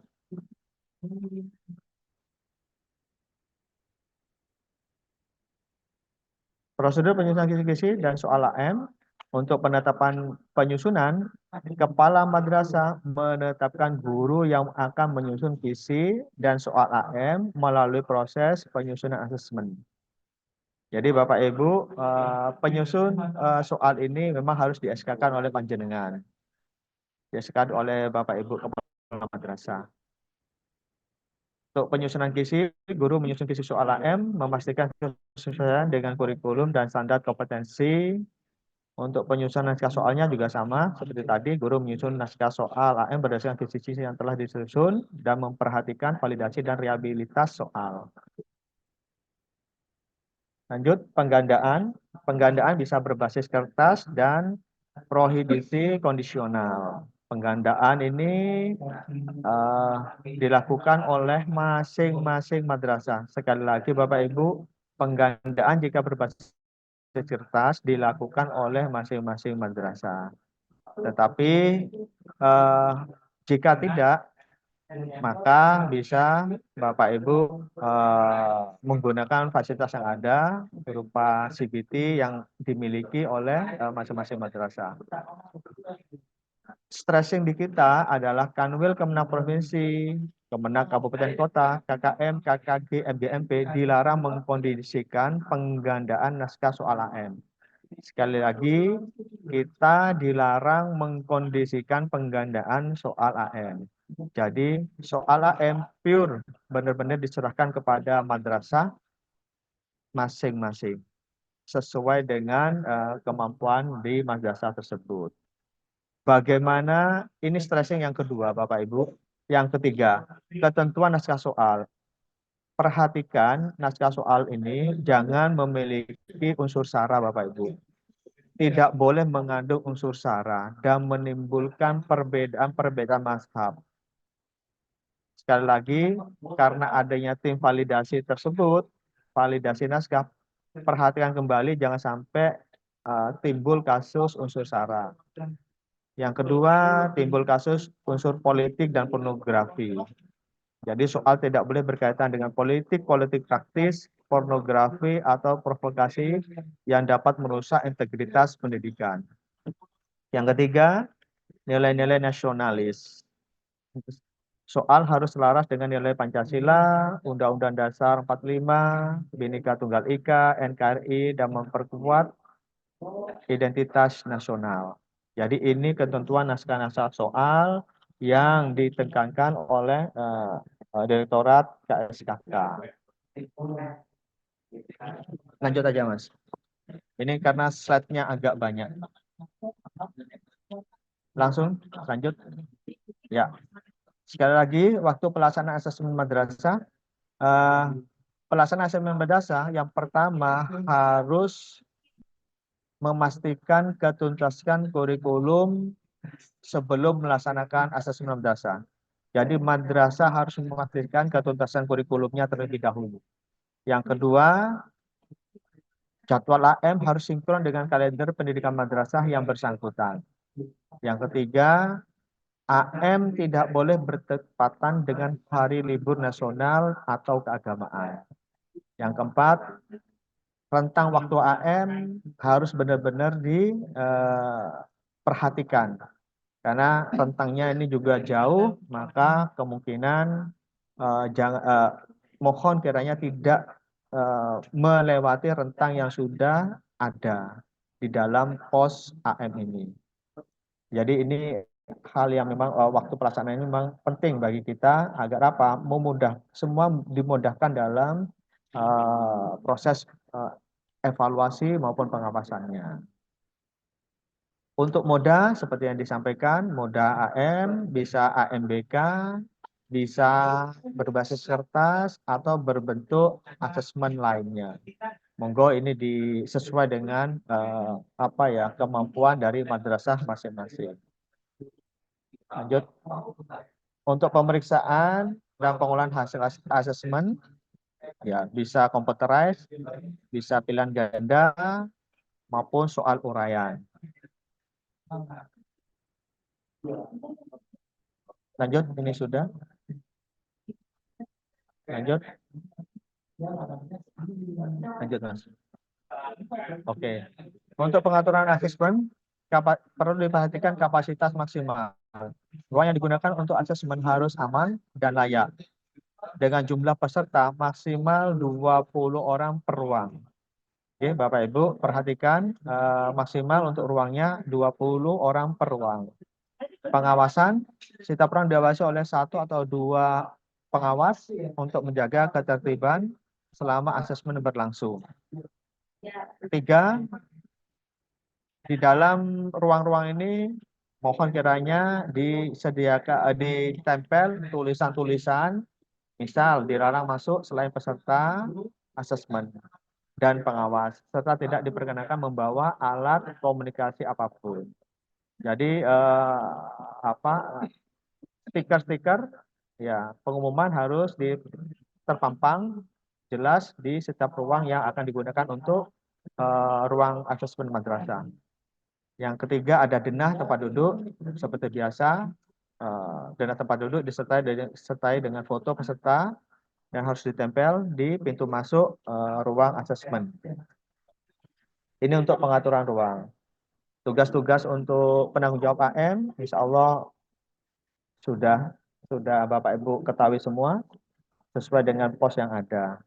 Speaker 2: Prosedur penyusunan kisi-kisi dan soal AM. Untuk penetapan penyusunan, kepala madrasah menetapkan guru yang akan menyusun kisi dan soal AM melalui proses penyusunan asesmen. Jadi Bapak Ibu, penyusun soal ini memang harus di-SK-kan oleh panjenengan. Di-SK oleh Bapak Ibu kepala madrasah. Untuk penyusunan kisi, guru menyusun kisi soal AM, memastikan kesesuaian dengan kurikulum dan standar kompetensi. Untuk penyusunan naskah soalnya juga sama, seperti tadi, guru menyusun naskah soal AM berdasarkan kisi-kisi yang telah disusun dan memperhatikan validasi dan reliabilitas soal. Lanjut, penggandaan. Penggandaan bisa berbasis kertas dan prohibisi kondisional. Penggandaan ini dilakukan oleh masing-masing madrasah. Sekali lagi Bapak Ibu, penggandaan jika berbasis kertas dilakukan oleh masing-masing madrasah. Tetapi jika tidak, maka bisa Bapak Ibu menggunakan fasilitas yang ada berupa CBT yang dimiliki oleh masing-masing madrasah. stressing di kita adalah Kanwil Kemenang Provinsi, Kemenang Kabupaten Kota, KKM, KKG, MGMP dilarang mengkondisikan penggandaan naskah soal AM. Sekali lagi, kita dilarang mengkondisikan penggandaan soal AM. Jadi soal AM pure benar-benar diserahkan kepada madrasah masing-masing sesuai dengan kemampuan di madrasah tersebut. Bagaimana ini stressing yang kedua, Bapak Ibu. Yang ketiga, ketentuan naskah soal. Perhatikan naskah soal ini jangan memiliki unsur sara, Bapak Ibu. Tidak boleh mengandung unsur sara dan menimbulkan perbedaan mazhab. Sekali lagi, karena adanya tim validasi tersebut, validasi naskah, perhatikan kembali jangan sampai timbul kasus unsur sara. Yang kedua, timbul kasus unsur politik dan pornografi. Jadi soal tidak boleh berkaitan dengan politik, politik praktis, pornografi, atau provokasi yang dapat merusak integritas pendidikan. Yang ketiga, nilai-nilai nasionalis. Soal harus selaras dengan nilai Pancasila, Undang-Undang Dasar 45, Bhinneka Tunggal Ika, NKRI, dan memperkuat identitas nasional. Jadi ini ketentuan naskah-naskah soal yang ditekankan oleh Direktorat KSKK. Lanjut aja, Mas. Ini karena slide-nya agak banyak. Langsung lanjut. Ya. Sekali lagi, waktu pelaksanaan asesmen madrasah, pelaksanaan asesmen madrasah yang pertama harus memastikan ketuntasan kurikulum sebelum melaksanakan asesmen madrasah. Jadi madrasah harus memastikan ketuntasan kurikulumnya terlebih dahulu. Yang kedua, jadwal AM harus sinkron dengan kalender pendidikan madrasah yang bersangkutan. Yang ketiga, AM tidak boleh bertepatan dengan hari libur nasional atau keagamaan. Yang keempat, rentang waktu AM harus benar-benar diperhatikan. Karena rentangnya ini juga jauh, maka kemungkinan mohon kiranya tidak melewati rentang yang sudah ada di dalam pos AM ini. Jadi ini hal yang memang waktu pelaksanaan ini memang penting bagi kita agar apa? Semua dimudahkan dalam proses evaluasi maupun pengawasannya. Untuk moda seperti yang disampaikan, moda AM bisa AMBK, bisa berbasis kertas atau berbentuk asesmen lainnya. Monggo ini sesuai dengan kemampuan dari madrasah masing-masing. Lanjut. Untuk pemeriksaan dan pengolahan hasil asesmen, ya bisa computerized, bisa pilihan ganda maupun soal uraian. Lanjut, ini sudah. Lanjut. Lanjut, Mas. Oke. Untuk pengaturan asesmen, perlu diperhatikan kapasitas maksimal. Ruang yang digunakan untuk asesmen harus aman dan layak. Dengan jumlah peserta maksimal 20 orang per ruang. Oke, Bapak Ibu, perhatikan maksimal untuk ruangnya 20 orang per ruang. Pengawasan, setiap orang diawasi oleh 1 atau 2 pengawas untuk menjaga ketertiban selama asesmen berlangsung. 3, di dalam ruang-ruang ini mohon kiranya ditempel tulisan-tulisan, misal dilarang masuk selain peserta asesmen dan pengawas, serta tidak diperkenakan membawa alat komunikasi apapun. Jadi stiker-stiker ya pengumuman harus terpampang jelas di setiap ruang yang akan digunakan untuk ruang asesmen madrasah. Yang ketiga ada denah tempat duduk seperti biasa. Denah tempat duduk disertai dengan foto peserta yang harus ditempel di pintu masuk ruang asesmen. Ini untuk pengaturan ruang. Tugas-tugas untuk penanggung jawab AM, insya Allah sudah Bapak Ibu ketahui semua sesuai dengan pos yang ada.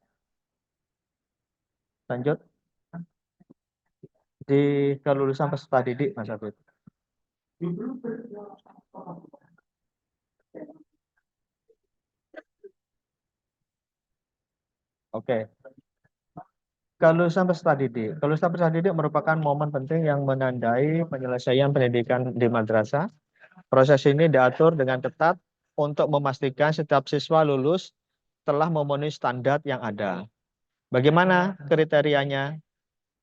Speaker 2: Lanjut di kelulusan peserta didik, Mas Abid. Oke, kelulusan peserta didik. Kelulusan peserta didik merupakan momen penting yang menandai penyelesaian pendidikan di madrasah. Proses ini diatur dengan ketat untuk memastikan setiap siswa lulus telah memenuhi standar yang ada. Bagaimana kriterianya?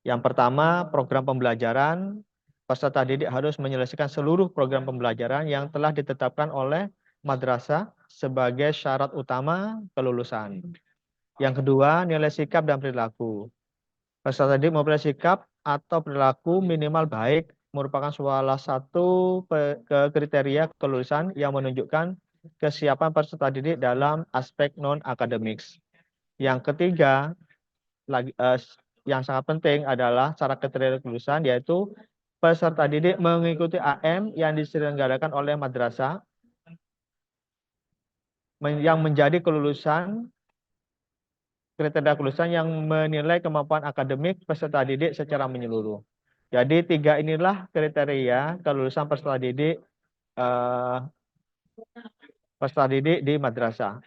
Speaker 2: Yang pertama, program pembelajaran. Peserta didik harus menyelesaikan seluruh program pembelajaran yang telah ditetapkan oleh madrasah sebagai syarat utama kelulusan. Yang kedua, nilai sikap dan perilaku. Peserta didik mempunyai sikap atau perilaku minimal baik merupakan salah satu kriteria kelulusan yang menunjukkan kesiapan peserta didik dalam aspek non-akademiks. Yang ketiga, yang sangat penting adalah cara kriteria kelulusan, yaitu peserta didik mengikuti AM yang diselenggarakan oleh madrasah yang menjadi kriteria kelulusan yang menilai kemampuan akademik peserta didik secara menyeluruh. Jadi 3 inilah kriteria kelulusan peserta didik di madrasah.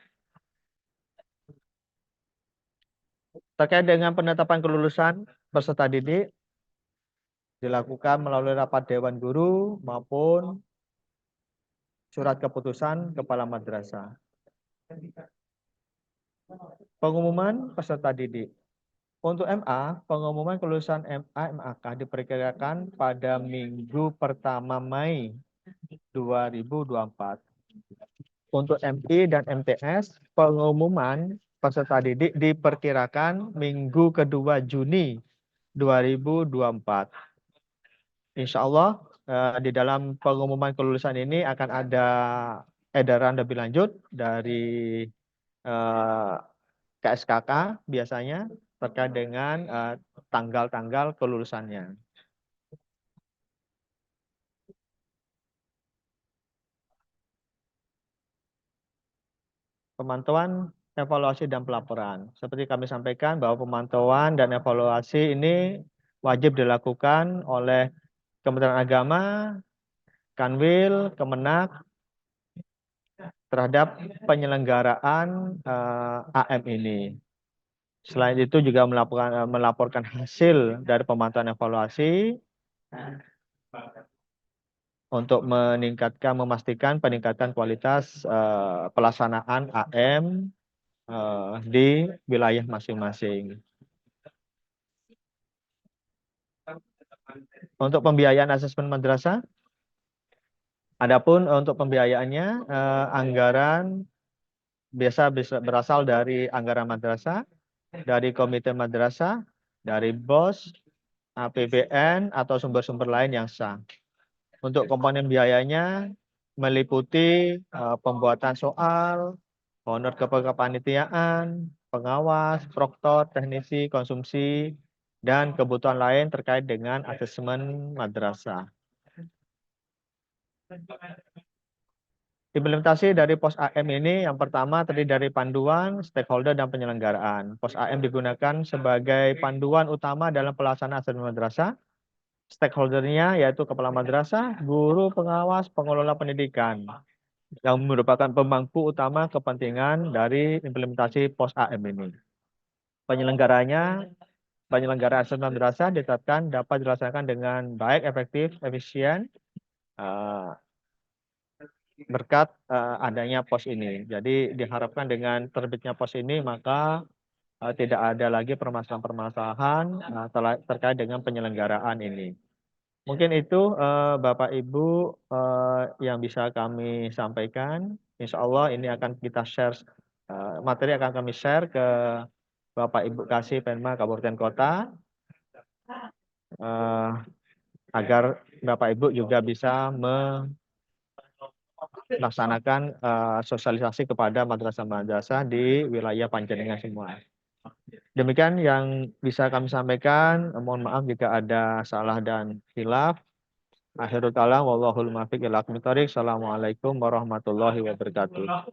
Speaker 2: Terkait dengan penetapan kelulusan peserta didik dilakukan melalui rapat dewan guru maupun surat keputusan kepala madrasah. Pengumuman peserta didik. Untuk MA, pengumuman kelulusan MA MAK diperkirakan pada minggu pertama Mei 2024. Untuk MI dan MTS, pengumuman peserta didik diperkirakan minggu kedua Juni 2024. Insya Allah di dalam pengumuman kelulusan ini akan ada edaran lebih lanjut dari KSKK biasanya terkait dengan tanggal-tanggal kelulusannya. Pemantauan, evaluasi, dan pelaporan. Seperti kami sampaikan bahwa pemantauan dan evaluasi ini wajib dilakukan oleh Kementerian Agama, Kanwil, Kemenak terhadap penyelenggaraan AM ini. Selain itu juga melaporkan hasil dari pemantauan evaluasi untuk memastikan peningkatan kualitas pelaksanaan AM di wilayah masing-masing. Untuk pembiayaan asesmen madrasah, adapun untuk pembiayaannya anggaran biasa berasal dari anggaran madrasah, dari komite madrasah, dari BOS, APBN atau sumber-sumber lain yang sah. Untuk komponen biayanya meliputi pembuatan soal, honor kepanitiaan, pengawas, proktor, teknisi, konsumsi, dan kebutuhan lain terkait dengan asesmen madrasah. Implementasi dari POS AM ini yang pertama terdiri dari panduan, stakeholder, dan penyelenggaraan. POS AM digunakan sebagai panduan utama dalam pelaksanaan asesmen madrasah. Stakeholdernya yaitu kepala madrasah, guru, pengawas, pengelola pendidikan, yang merupakan pemangku utama kepentingan dari implementasi POS AM ini. Penyelenggaraan asesmen madrasah ditetapkan dapat dilaksanakan dengan baik, efektif, efisien, berkat adanya POS ini. Jadi diharapkan dengan terbitnya POS ini maka tidak ada lagi permasalahan-permasalahan terkait dengan penyelenggaraan ini. Mungkin itu Bapak Ibu yang bisa kami sampaikan. Insya Allah ini akan kita share, materi akan kami share ke Bapak Ibu Kasih Penma Kabupaten Kota agar Bapak Ibu juga bisa melaksanakan sosialisasi kepada madrasah-madrasah di wilayah Panjenengan semua. Demikian yang bisa kami sampaikan. Mohon maaf jika ada salah dan khilaf. Akhirul kalam wallahul muwaffiq ila aqwamit thoriq. Assalamualaikum warahmatullahi wabarakatuh.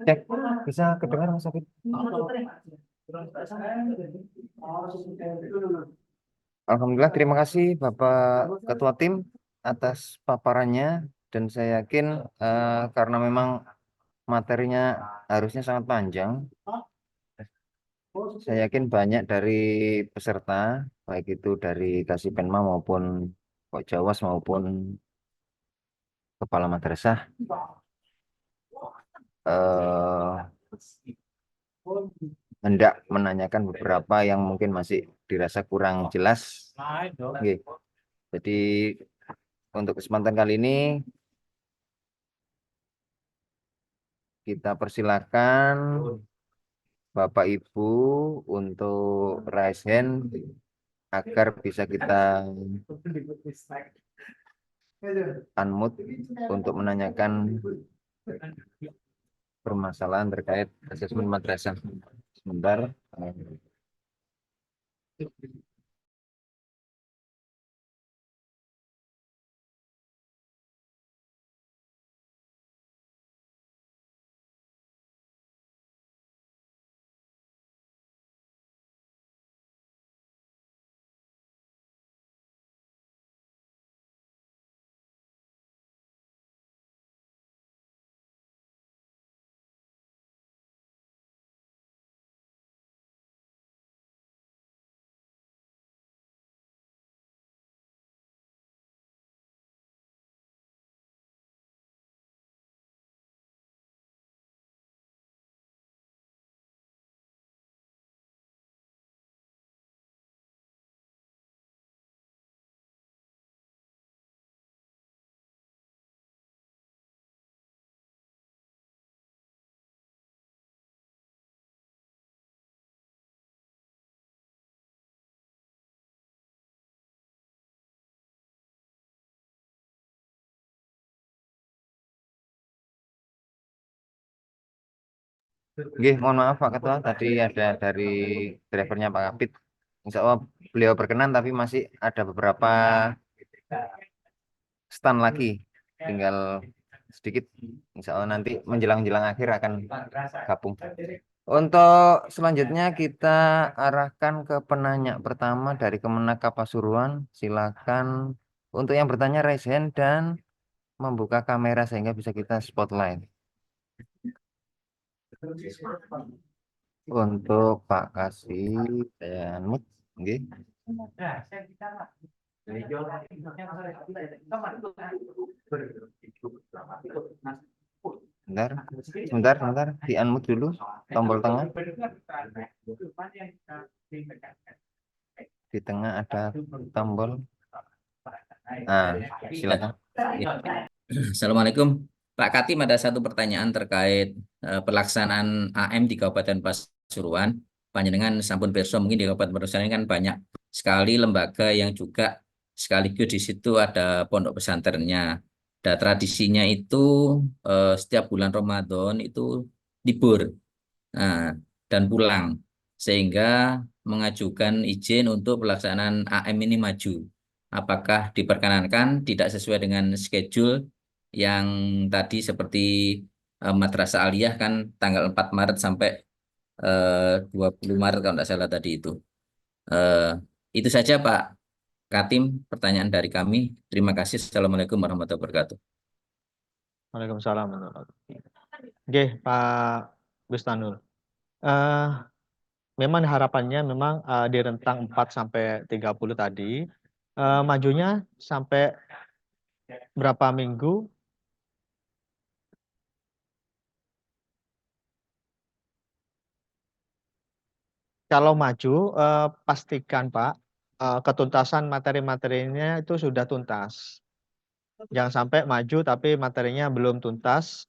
Speaker 1: Cek, bisa kedengar Mas Afid? Alhamdulillah, terima kasih Bapak Ketua Tim atas paparannya dan saya yakin karena memang materinya harusnya sangat panjang, saya yakin banyak dari peserta, baik itu dari Kasipenma maupun Kok Jawas maupun Kepala Madrasah, eh, hendak menanyakan beberapa yang mungkin masih dirasa kurang jelas. Oke. Jadi untuk kesempatan kali ini kita persilakan Bapak Ibu untuk raise hand agar bisa kita unmute untuk menanyakan permasalahan terkait asesmen madrasah. Sebentar. Nggih, mohon maaf Pak Ketua, tadi ada dari drivernya Pak Kapit. Insya Allah beliau berkenan, tapi masih ada beberapa stand lagi. Tinggal sedikit. Insya Allah nanti menjelang-jelang akhir akan gabung. Untuk selanjutnya kita arahkan ke penanya pertama dari Kemenak Pasuruan. Silakan untuk yang bertanya raise hand dan membuka kamera sehingga bisa kita spotlight. Untuk Pak Kasih dan Mut, nggih. Sebentar, sebentar, di unmute dulu tombol tengah. Di tengah ada tombol. Nah, silakan.
Speaker 3: Ya. Assalamualaikum. Pak Katim, ada satu pertanyaan terkait pelaksanaan AM di Kabupaten Pasuruan. Panjenengan sampun pirsa mungkin di Kabupaten Pasuruan ini kan banyak sekali lembaga yang juga sekaligus di situ ada pondok pesantrennya. Dan tradisinya itu setiap bulan Ramadan itu libur, nah, dan pulang, sehingga mengajukan izin untuk pelaksanaan AM ini maju. Apakah diperkenankan tidak sesuai dengan schedule yang tadi seperti Madrasah Aliyah kan tanggal 4 Maret sampai 20 Maret kalau tidak salah tadi itu. Eh, itu saja Pak Katim, pertanyaan dari kami. Terima kasih. Assalamualaikum warahmatullahi wabarakatuh.
Speaker 2: Waalaikumsalam warahmatullahi wabarakatuh. Oke, Pak Bustanul. Eh, memang harapannya memang di rentang 4 sampai 30 tadi majunya sampai berapa minggu? Kalau maju pastikan Pak ketuntasan materi-materinya itu sudah tuntas. Jangan sampai maju tapi materinya belum tuntas,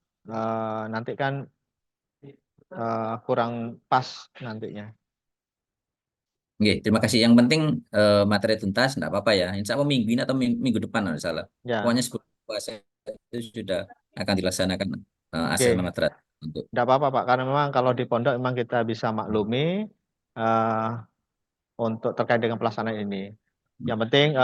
Speaker 2: nanti kan kurang pas nantinya.
Speaker 3: Oke, terima kasih. Yang penting materi tuntas, enggak apa-apa ya. Insya Allah minggu ini atau minggu depan kalau nggak salah.
Speaker 2: Ya,
Speaker 3: Pokoknya sebelum puasa itu sudah akan dilaksanakan asesmen
Speaker 2: oke.
Speaker 3: materi untuk.
Speaker 2: Tidak apa-apa Pak, karena memang kalau di pondok memang kita bisa maklumi eh, untuk terkait dengan pelaksanaan ini. Yang penting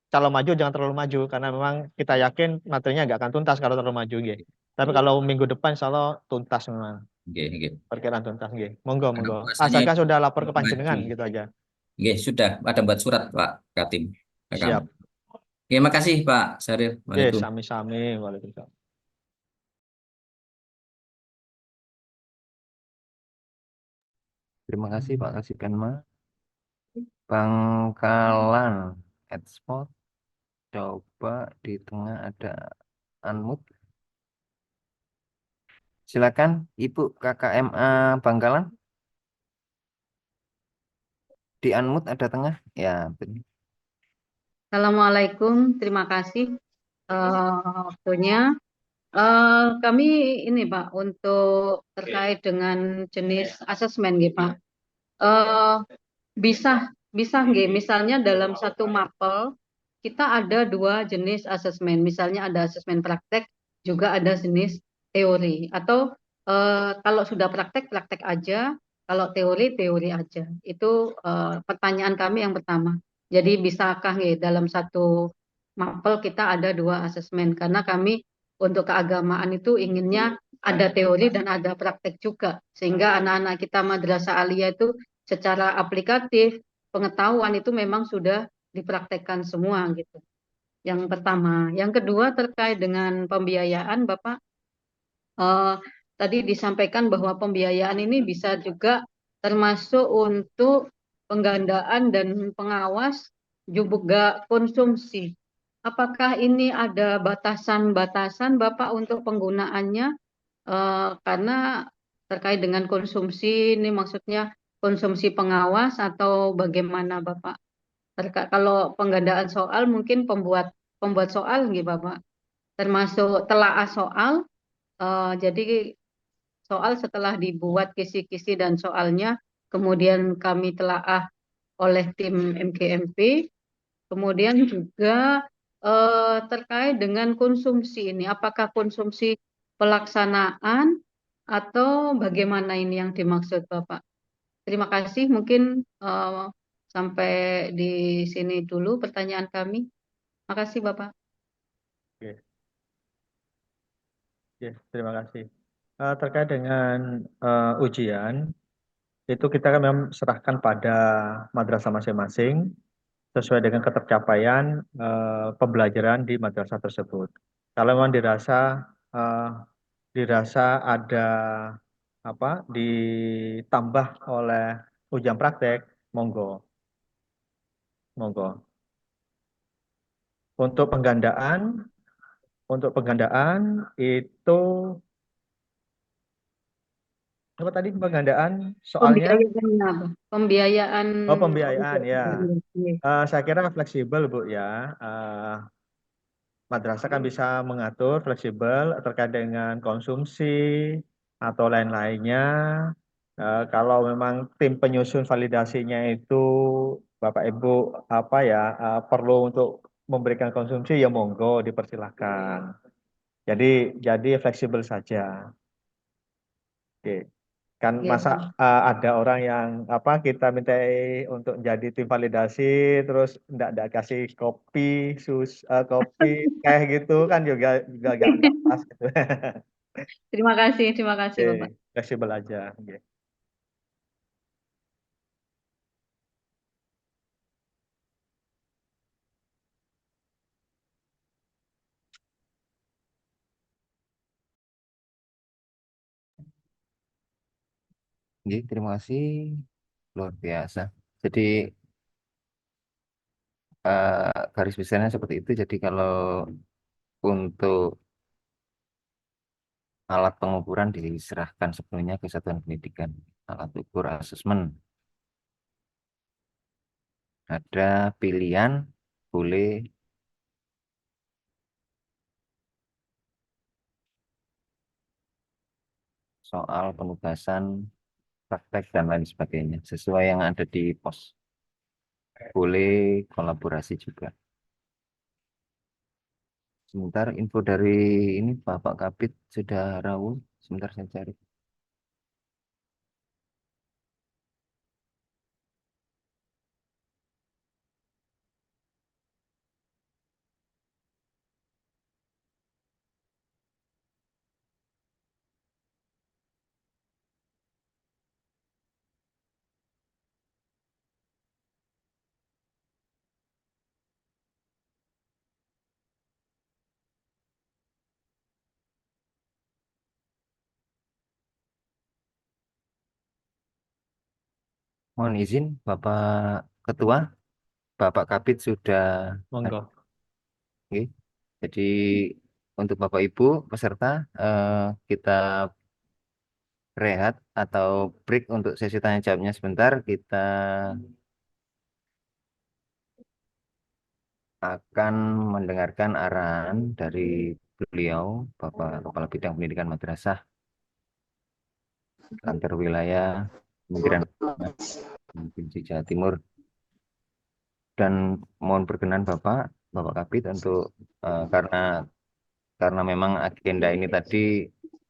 Speaker 2: kalau maju jangan terlalu maju, karena memang kita yakin materinya nggak akan tuntas kalau terlalu maju. Gitu. Tapi kalau minggu depan insya Allah tuntas memang.
Speaker 3: Oke, oke.
Speaker 2: Perkiraan tuntas. Gitu. Monggo,
Speaker 3: Karena
Speaker 2: monggo.
Speaker 3: puasanya
Speaker 2: Asalkan sudah lapor ke
Speaker 3: maju.
Speaker 2: panjenengan gitu aja.
Speaker 3: Oke, sudah ada buat surat Pak Katim. Rekam.
Speaker 2: Siap.
Speaker 3: Oke, makasih Pak Syaril.
Speaker 2: Oke,
Speaker 3: Waalaikumsalam.
Speaker 2: sami-sami. Waalaikumsalam.
Speaker 1: Terima kasih Pak Kasih Penma. Bangkalan Export. Coba di tengah ada unmute. Silakan Ibu KKMA Bangkalan. Di unmute ada tengah. Ya, betul.
Speaker 4: Assalamualaikum, terima kasih waktunya. Kami ini Pak, untuk terkait dengan jenis asesmen gitu Pak. Eh, bisa bisa nggih, misalnya dalam satu mapel kita ada dua jenis asesmen. Misalnya ada asesmen praktek, juga ada jenis teori. Atau kalau sudah praktek praktek aja, kalau teori teori aja. Itu pertanyaan kami yang pertama. Jadi bisakah nggih dalam satu mapel kita ada dua asesmen? Karena kami untuk keagamaan itu inginnya ada teori dan ada praktek juga, sehingga anak-anak kita Madrasah Aliyah itu secara aplikatif pengetahuan itu memang sudah dipraktekkan semua gitu. Yang pertama, yang kedua terkait dengan pembiayaan, Bapak eh, tadi disampaikan bahwa pembiayaan ini bisa juga termasuk untuk penggandaan dan pengawas juga konsumsi. Apakah ini ada batasan-batasan Bapak untuk penggunaannya? Karena terkait dengan konsumsi ini maksudnya konsumsi pengawas atau bagaimana Bapak? Kalau penggandaan soal mungkin pembuat pembuat soal nggih Bapak, termasuk telaah soal. Jadi soal setelah dibuat kisi-kisi dan soalnya kemudian kami telaah oleh tim MGMP. Kemudian juga terkait dengan konsumsi ini, apakah konsumsi pelaksanaan atau bagaimana ini yang dimaksud Bapak? Terima kasih. Mungkin sampai di sini dulu pertanyaan kami. Makasih Bapak.
Speaker 2: Oke, oke, terima kasih. Terkait dengan ujian, itu kita kan memang serahkan pada madrasah masing-masing sesuai dengan ketercapaian pembelajaran di madrasah tersebut. Kalau memang eh, dirasa ada apa ditambah oleh ujian praktek, monggo, monggo. Untuk penggandaan, itu apa tadi penggandaan soalnya?
Speaker 4: Pembiayaannya apa? Pembiayaan
Speaker 2: Oh, pembiayaan ya.
Speaker 4: Iya.
Speaker 2: Saya kira fleksibel Bu ya. Madrasah kan bisa mengatur fleksibel terkait dengan konsumsi atau lain-lainnya. Kalau memang tim penyusun validasinya itu Bapak Ibu apa ya perlu untuk memberikan konsumsi ya monggo dipersilahkan. Jadi jadi fleksibel saja. Oke. Kan
Speaker 4: Iya,
Speaker 2: masa
Speaker 4: Pak.
Speaker 2: ada orang yang apa kita minta untuk jadi tim validasi terus enggak kasih kopi kopi kayak gitu kan juga enggak pas gitu.
Speaker 4: Terima kasih
Speaker 2: Oke,
Speaker 4: Bapak.
Speaker 2: fleksibel aja. Oke.
Speaker 1: Jadi terima kasih luar biasa. Jadi garis besarnya seperti itu. Jadi kalau untuk alat pengukuran diserahkan sepenuhnya ke satuan pendidikan. Alat ukur asesmen. Ada pilihan boleh soal penugasan, praktek dan lain sebagainya sesuai yang ada di pos. Boleh kolaborasi juga. Sebentar info dari ini Bapak Kapit sudah rawuh. Sebentar saya cari. Mohon izin Bapak Ketua, Bapak Kapit sudah
Speaker 2: Monggo.
Speaker 1: oke. Jadi untuk Bapak Ibu peserta kita rehat atau break untuk sesi tanya jawabnya sebentar. Kita akan mendengarkan arahan dari beliau, Bapak Kepala Bidang Pendidikan Madrasah Kantor Wilayah Kementerian Agama Provinsi Jawa Timur. Dan mohon berkenan Bapak Kapit untuk karena memang agenda ini tadi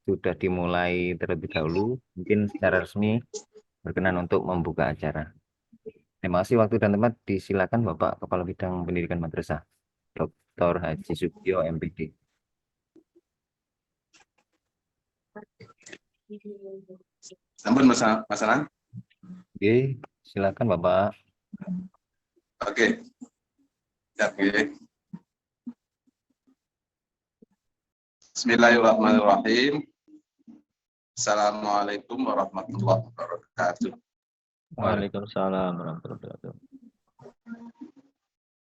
Speaker 1: sudah dimulai terlebih dahulu, mungkin secara resmi berkenan untuk membuka acara. Terima kasih waktu dan tempat. Disilakan Bapak Kepala Bidang Pendidikan Madrasah, Dr. Haji Sugio, MPD.
Speaker 5: Sampun masalah.
Speaker 1: Oke, silakan Bapak.
Speaker 5: Oke. Ya, oke. Bismillahirrahmanirrahim. Assalamualaikum warahmatullahi wabarakatuh.
Speaker 2: Waalaikumsalam warahmatullahi wabarakatuh.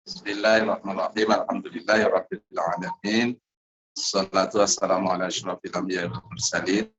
Speaker 5: Bismillahirrahmanirrahim. Alhamdulillahirabbil alamin. Shalatu wassalamu ala asyrofil anbiya'i wal mursalin.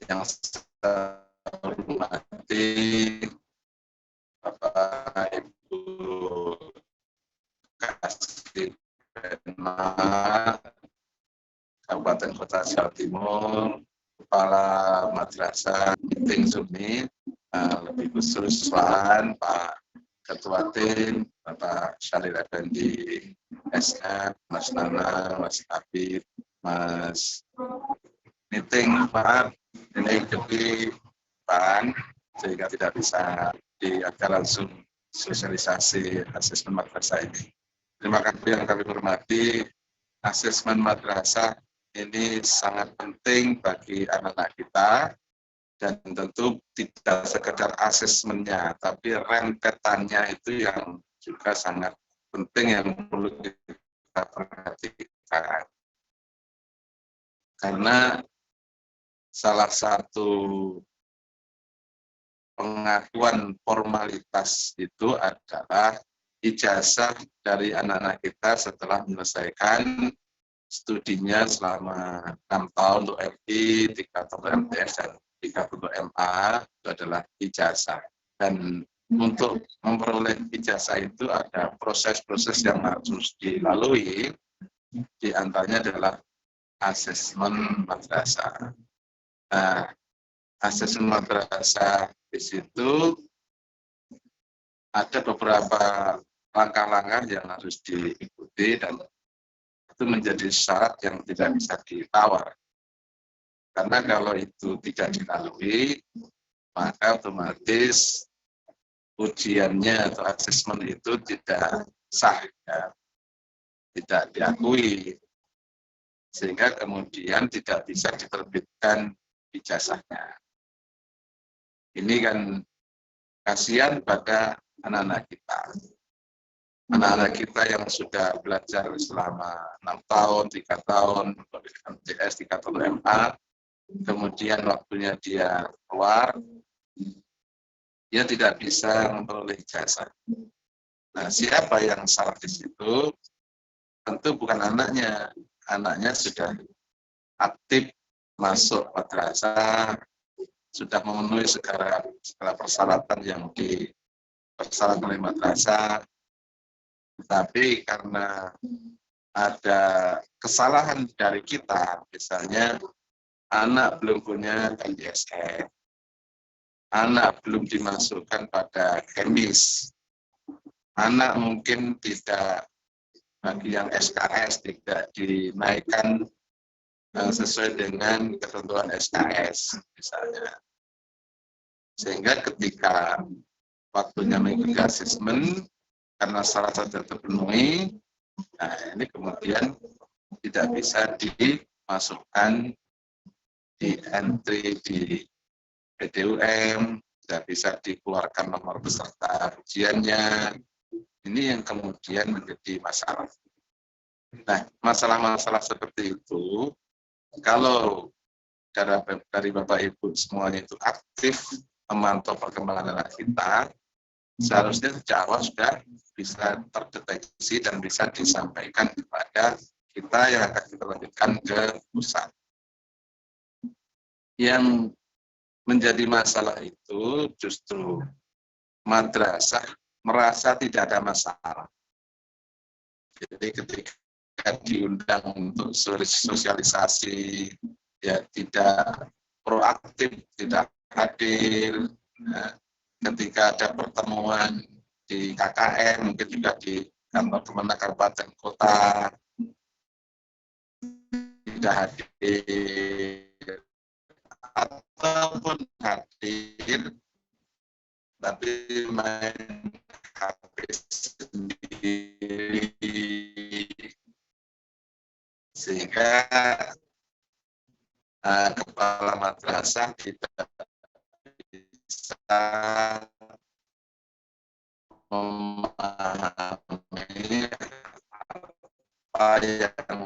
Speaker 5: yang saya hormati Bapak Ibu Kasih Penma Kabupaten Kota Jawa Timur, Kepala Madrasah Meeting Sunni, lebih khusus Pak Ketua Tim, Bapak Syaril Effendi, SM, Mas Nana, Mas Habib, Mas Meeting, Pak, ini kepipan, sehingga tidak bisa diadakan langsung sosialisasi asesmen madrasah ini. Terima kasih yang kami hormati, asesmen madrasah ini sangat penting bagi anak-anak kita, dan tentu tidak sekedar asesmennya, tapi rentetannya itu yang juga sangat penting yang perlu kita perhatikan. Karena salah satu pengakuan formalitas itu adalah ijazah dari anak-anak kita setelah menyelesaikan studinya selama 6 tahun untuk FI, 3 tahun untuk MTS, dan 3 untuk MA, itu adalah ijazah. Dan untuk memperoleh ijazah itu ada proses-proses yang harus dilalui, di antaranya adalah asesmen madrasah. Nah, asesmen madrasah di situ ada beberapa langkah-langkah yang harus diikuti, dan itu menjadi syarat yang tidak bisa ditawar. Karena kalau itu tidak dilalui, maka otomatis ujiannya atau asesmen itu tidak sah, ya, tidak diakui, sehingga kemudian tidak bisa diterbitkan ijazahnya. Ini kan kasihan pada anak-anak kita. Anak-anak kita yang sudah belajar selama 6 tahun, 3 tahun, MTS, 3 tahun MA, kemudian waktunya dia keluar, dia tidak bisa memperoleh ijazah. Nah, siapa yang salah di situ? Tentu bukan anaknya. Anaknya sudah aktif masuk madrasah, sudah memenuhi segala persyaratan yang dipersyaratkan oleh madrasah, tapi karena ada kesalahan dari kita, misalnya anak belum punya ISN, anak belum dimasukkan pada kemis, anak mungkin tidak, bagi yang SKS tidak dinaikkan sesuai dengan ketentuan SKS misalnya. Sehingga ketika waktunya mengikuti asesmen, karena syarat sudah terpenuhi, nah ini kemudian tidak bisa dimasukkan di entry di PDUM, tidak bisa dikeluarkan nomor peserta ujiannya. Ini yang kemudian menjadi masalah. Nah, masalah-masalah seperti itu, kalau dari Bapak Ibu semuanya itu aktif memantau perkembangan anak kita, seharusnya sejak awal sudah bisa terdeteksi dan bisa disampaikan kepada kita yang akan kita lanjutkan ke pusat. Yang menjadi masalah itu justru madrasah merasa tidak ada masalah. Jadi ketika diundang untuk sosialisasi, ya tidak proaktif, tidak hadir. Nah, ketika ada pertemuan di KKN, mungkin juga di kantor Kemenang Kabupaten Kota, tidak hadir, ataupun hadir tapi main HP sendiri, sehingga kepala madrasah tidak bisa memahami apa yang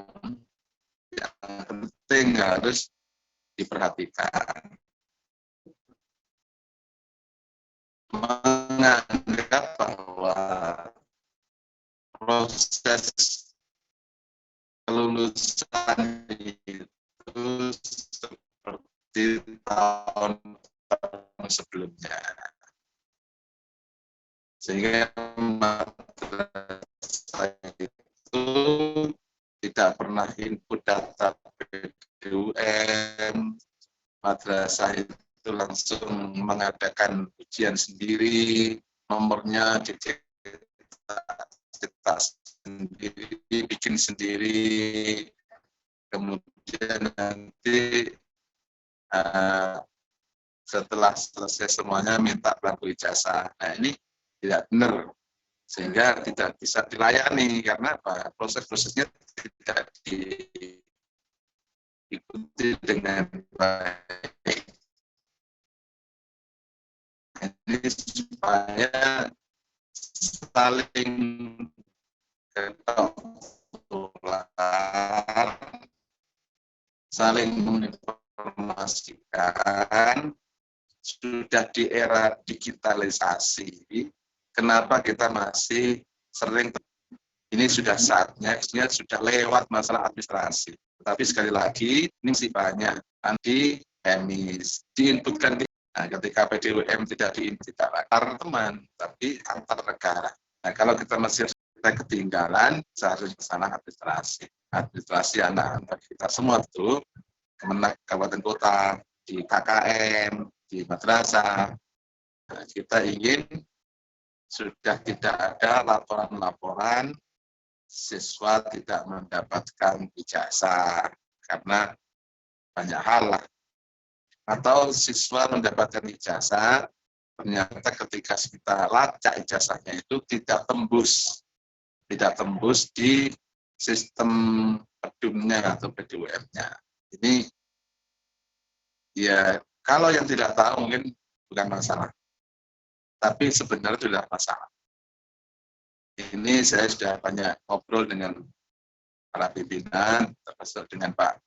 Speaker 5: penting harus diperhatikan. Menganggap bahwa proses kelulusan BBM-nya. Sehingga madrasah itu tidak pernah input data BDUM, madrasah itu langsung mengadakan ujian sendiri, nomornya dicetak sendiri, bikin sendiri, kemudian nanti setelah selesai semuanya minta belangko ijazah. Nah ini tidak benar, sehingga tidak bisa dilayani karena proses-prosesnya tidak diikuti dengan baik. Ini supaya saling ketolak, saling menginformasikan. Sudah di era digitalisasi, kenapa kita masih sering, ini sudah saatnya, sudah lewat masalah administrasi. Tapi sekali lagi, ini masih banyak. Nanti emis, diinputkan, ketika PDUM tidak antar teman, tapi antar negara. Nah, kalau kita masih ketinggalan, seharusnya kesalahan administrasi. Administrasi anak-anak kita semua itu, Kemenak Kabupaten Kota, di KKM, di madrasah. Nah, kita ingin sudah tidak ada laporan-laporan siswa tidak mendapatkan ijazah karena banyak hal lah. Atau siswa mendapatkan ijazah, ternyata ketika kita lacak ijazahnya itu tidak tembus di sistem pedumnya atau PDUM-nya. Ini ya kalau yang tidak tahu mungkin bukan masalah, tapi sebenarnya sudah masalah. Ini saya sudah banyak ngobrol dengan para pimpinan, termasuk dengan Pak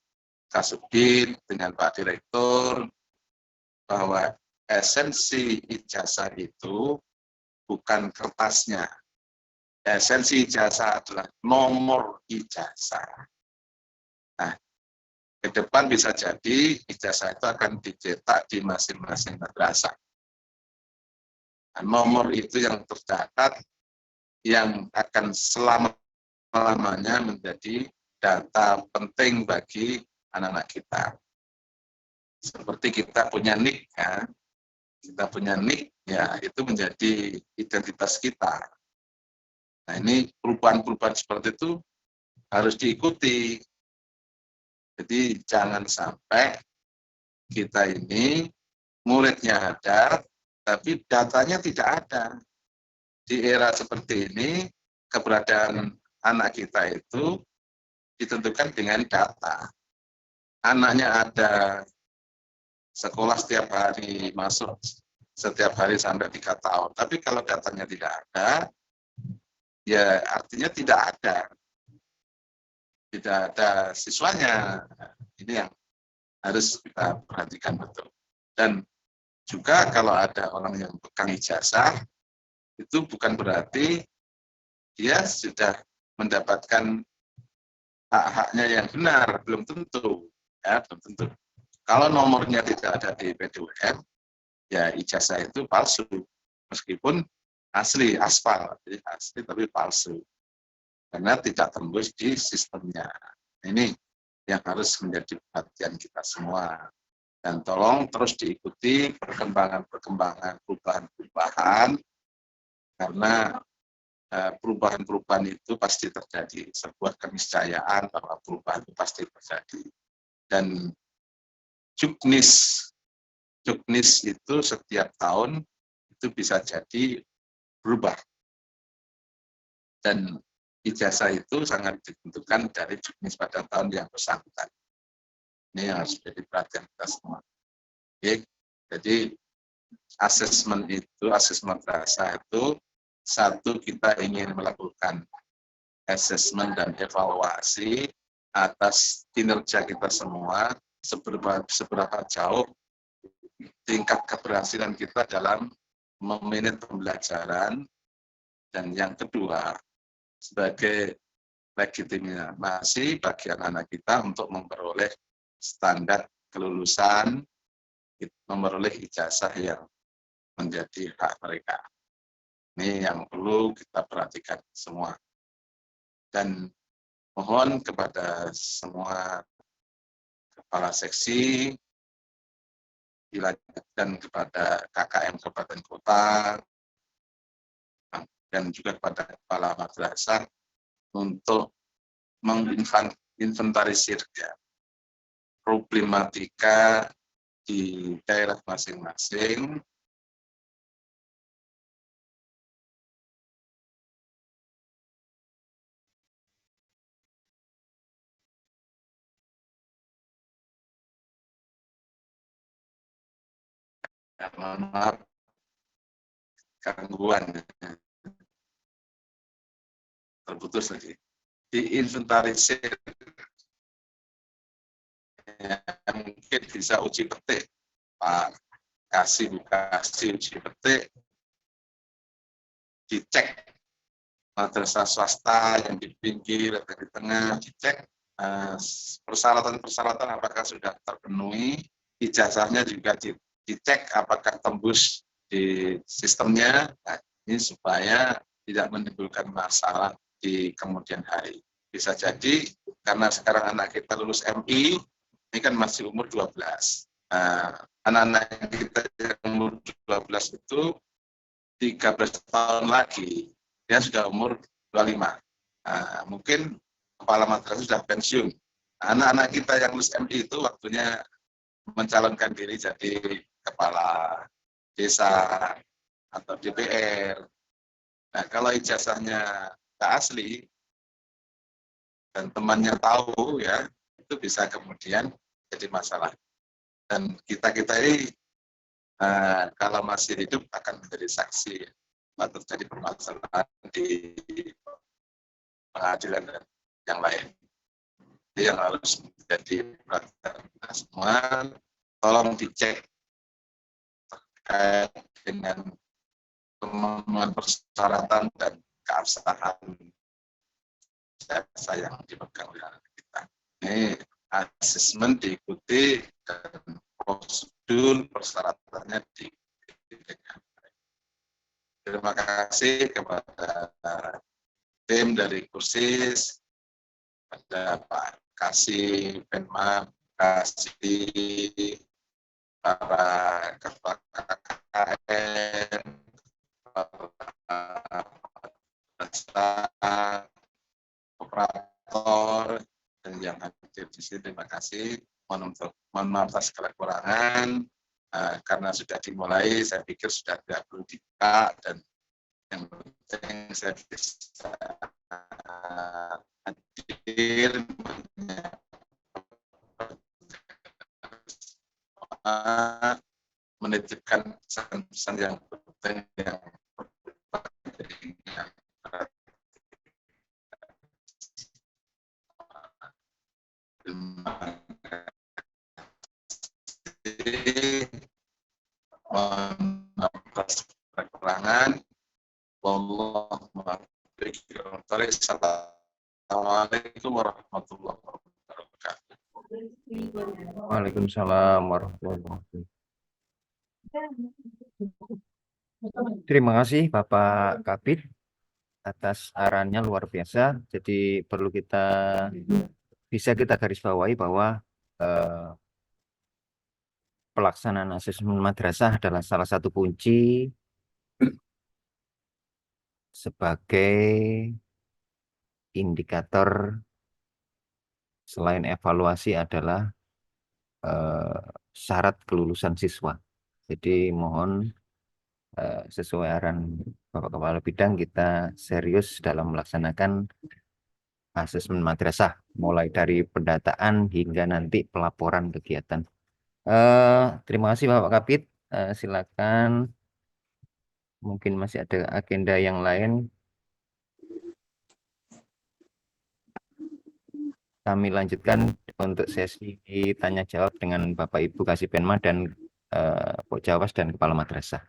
Speaker 5: Kasubdit, dengan Pak Direktur, bahwa esensi ijazah itu bukan kertasnya. Esensi ijazah adalah nomor ijazah. Nah, ke depan bisa jadi ijazah itu akan dicetak di masing-masing madrasah. Nah, nomor itu yang tercatat yang akan selama-lamanya menjadi data penting bagi anak-anak kita. Seperti kita punya NIK, ya. Kita punya NIK, ya itu menjadi identitas kita. Nah ini perubahan-perubahan seperti itu harus diikuti. Jadi jangan sampai kita ini muridnya ada, tapi datanya tidak ada. Di era seperti ini, keberadaan anak kita itu ditentukan dengan data. Anaknya ada sekolah setiap hari, masuk setiap hari sampai 3 tahun. Tapi kalau datanya tidak ada, ya artinya tidak ada siswanya. Ini yang harus kita perhatikan betul. Dan juga kalau ada orang yang pegang ijazah, itu bukan berarti dia sudah mendapatkan hak-haknya yang benar, belum tentu. Ya, belum tentu. Kalau nomornya tidak ada di PDUM, ya ijazah itu palsu. Meskipun asli, aspal, jadi asli tapi palsu. Karena tidak tembus di sistemnya. Ini yang harus menjadi perhatian kita semua. Dan tolong terus diikuti perkembangan-perkembangan, perubahan-perubahan, karena perubahan-perubahan itu pasti terjadi. Sebuah keniscayaan bahwa perubahan itu pasti terjadi. Dan juknis itu setiap tahun itu bisa jadi berubah. Dan ijazah itu sangat ditentukan dari juknis pada tahun yang bersangkutan. Ini yang harus menjadi perhatian kita semua. Oke. Jadi asesmen madrasah itu, satu, kita ingin melakukan asesmen dan evaluasi atas kinerja kita semua, seberapa jauh tingkat keberhasilan kita dalam memanage pembelajaran. Dan yang kedua, sebagai legitimasi bagi anak-anak kita untuk memperoleh standar kelulusan, memperoleh ijazah yang menjadi hak mereka. Ini yang perlu kita perhatikan semua. Dan mohon kepada semua kepala seksi dan kepada KKM Kabupaten Kota dan juga kepada kepala madrasah untuk menginventarisir problematika di daerah masing-masing maaf gangguan terputus lagi diinventarisir mungkin bisa uji petik Pak kasih uji petik dicek madrasah swasta yang di pinggir atau di tengah dicek persyaratan-persyaratan apakah sudah terpenuhi ijazahnya juga dicek apakah tembus di sistemnya. Nah, ini supaya tidak menimbulkan masalah di kemudian hari. Bisa jadi karena sekarang anak kita lulus MI, ini kan masih umur 12. Anak-anak kita yang umur 12 itu 13 tahun lagi, dia sudah umur 25. Mungkin kepala madrasah sudah pensiun. Anak-anak kita yang lulus MI itu waktunya mencalonkan diri jadi kepala desa atau DPR. Nah, kalau ijazahnya tidak asli dan temannya tahu ya, itu bisa kemudian jadi masalah. Dan kita ini kalau masih hidup akan menjadi saksi atau terjadi permasalahan di pengadilan dan yang lain. Jadi yang harus menjadi perhatian kita semua, tolong dicek terkait dengan pemenuhan persyaratan dan keabsahan jasa yang dipegang oleh anak kita. Ini asesmen diikuti dan prosedur persyaratannya diikuti dengan baik. Terima kasih kepada tim dari Kursis, pada Pak Kasih, Penma, kasih para ketua KKN, operator, dan yang hadir di sini. Terima kasih. Mohon maaf atas segala kekurangan. Karena sudah dimulai, saya pikir sudah tidak perlu dibuka, dan yang penting saya bisa hadir menitipkan pesan-pesan yang penting yang atas kekurangan. Assalamualaikum warahmatullahi wabarakatuh.
Speaker 1: Waalaikumsalam warahmatullahi wabarakatuh. Terima kasih Bapak Kabid atas arahannya luar biasa. Jadi perlu bisa kita garis bawahi bahwa pelaksanaan asesmen madrasah adalah salah satu kunci sebagai indikator selain evaluasi adalah syarat kelulusan siswa. Jadi mohon sesuai arahan Bapak Kepala Bidang kita serius dalam melaksanakan asesmen madrasah mulai dari pendataan hingga nanti pelaporan kegiatan. Terima kasih Bapak Kabid. Silakan. Mungkin masih ada agenda yang lain. Kami lanjutkan untuk sesi tanya jawab dengan Bapak Ibu Kasih Penma dan Pak Jawas dan Kepala Madrasah.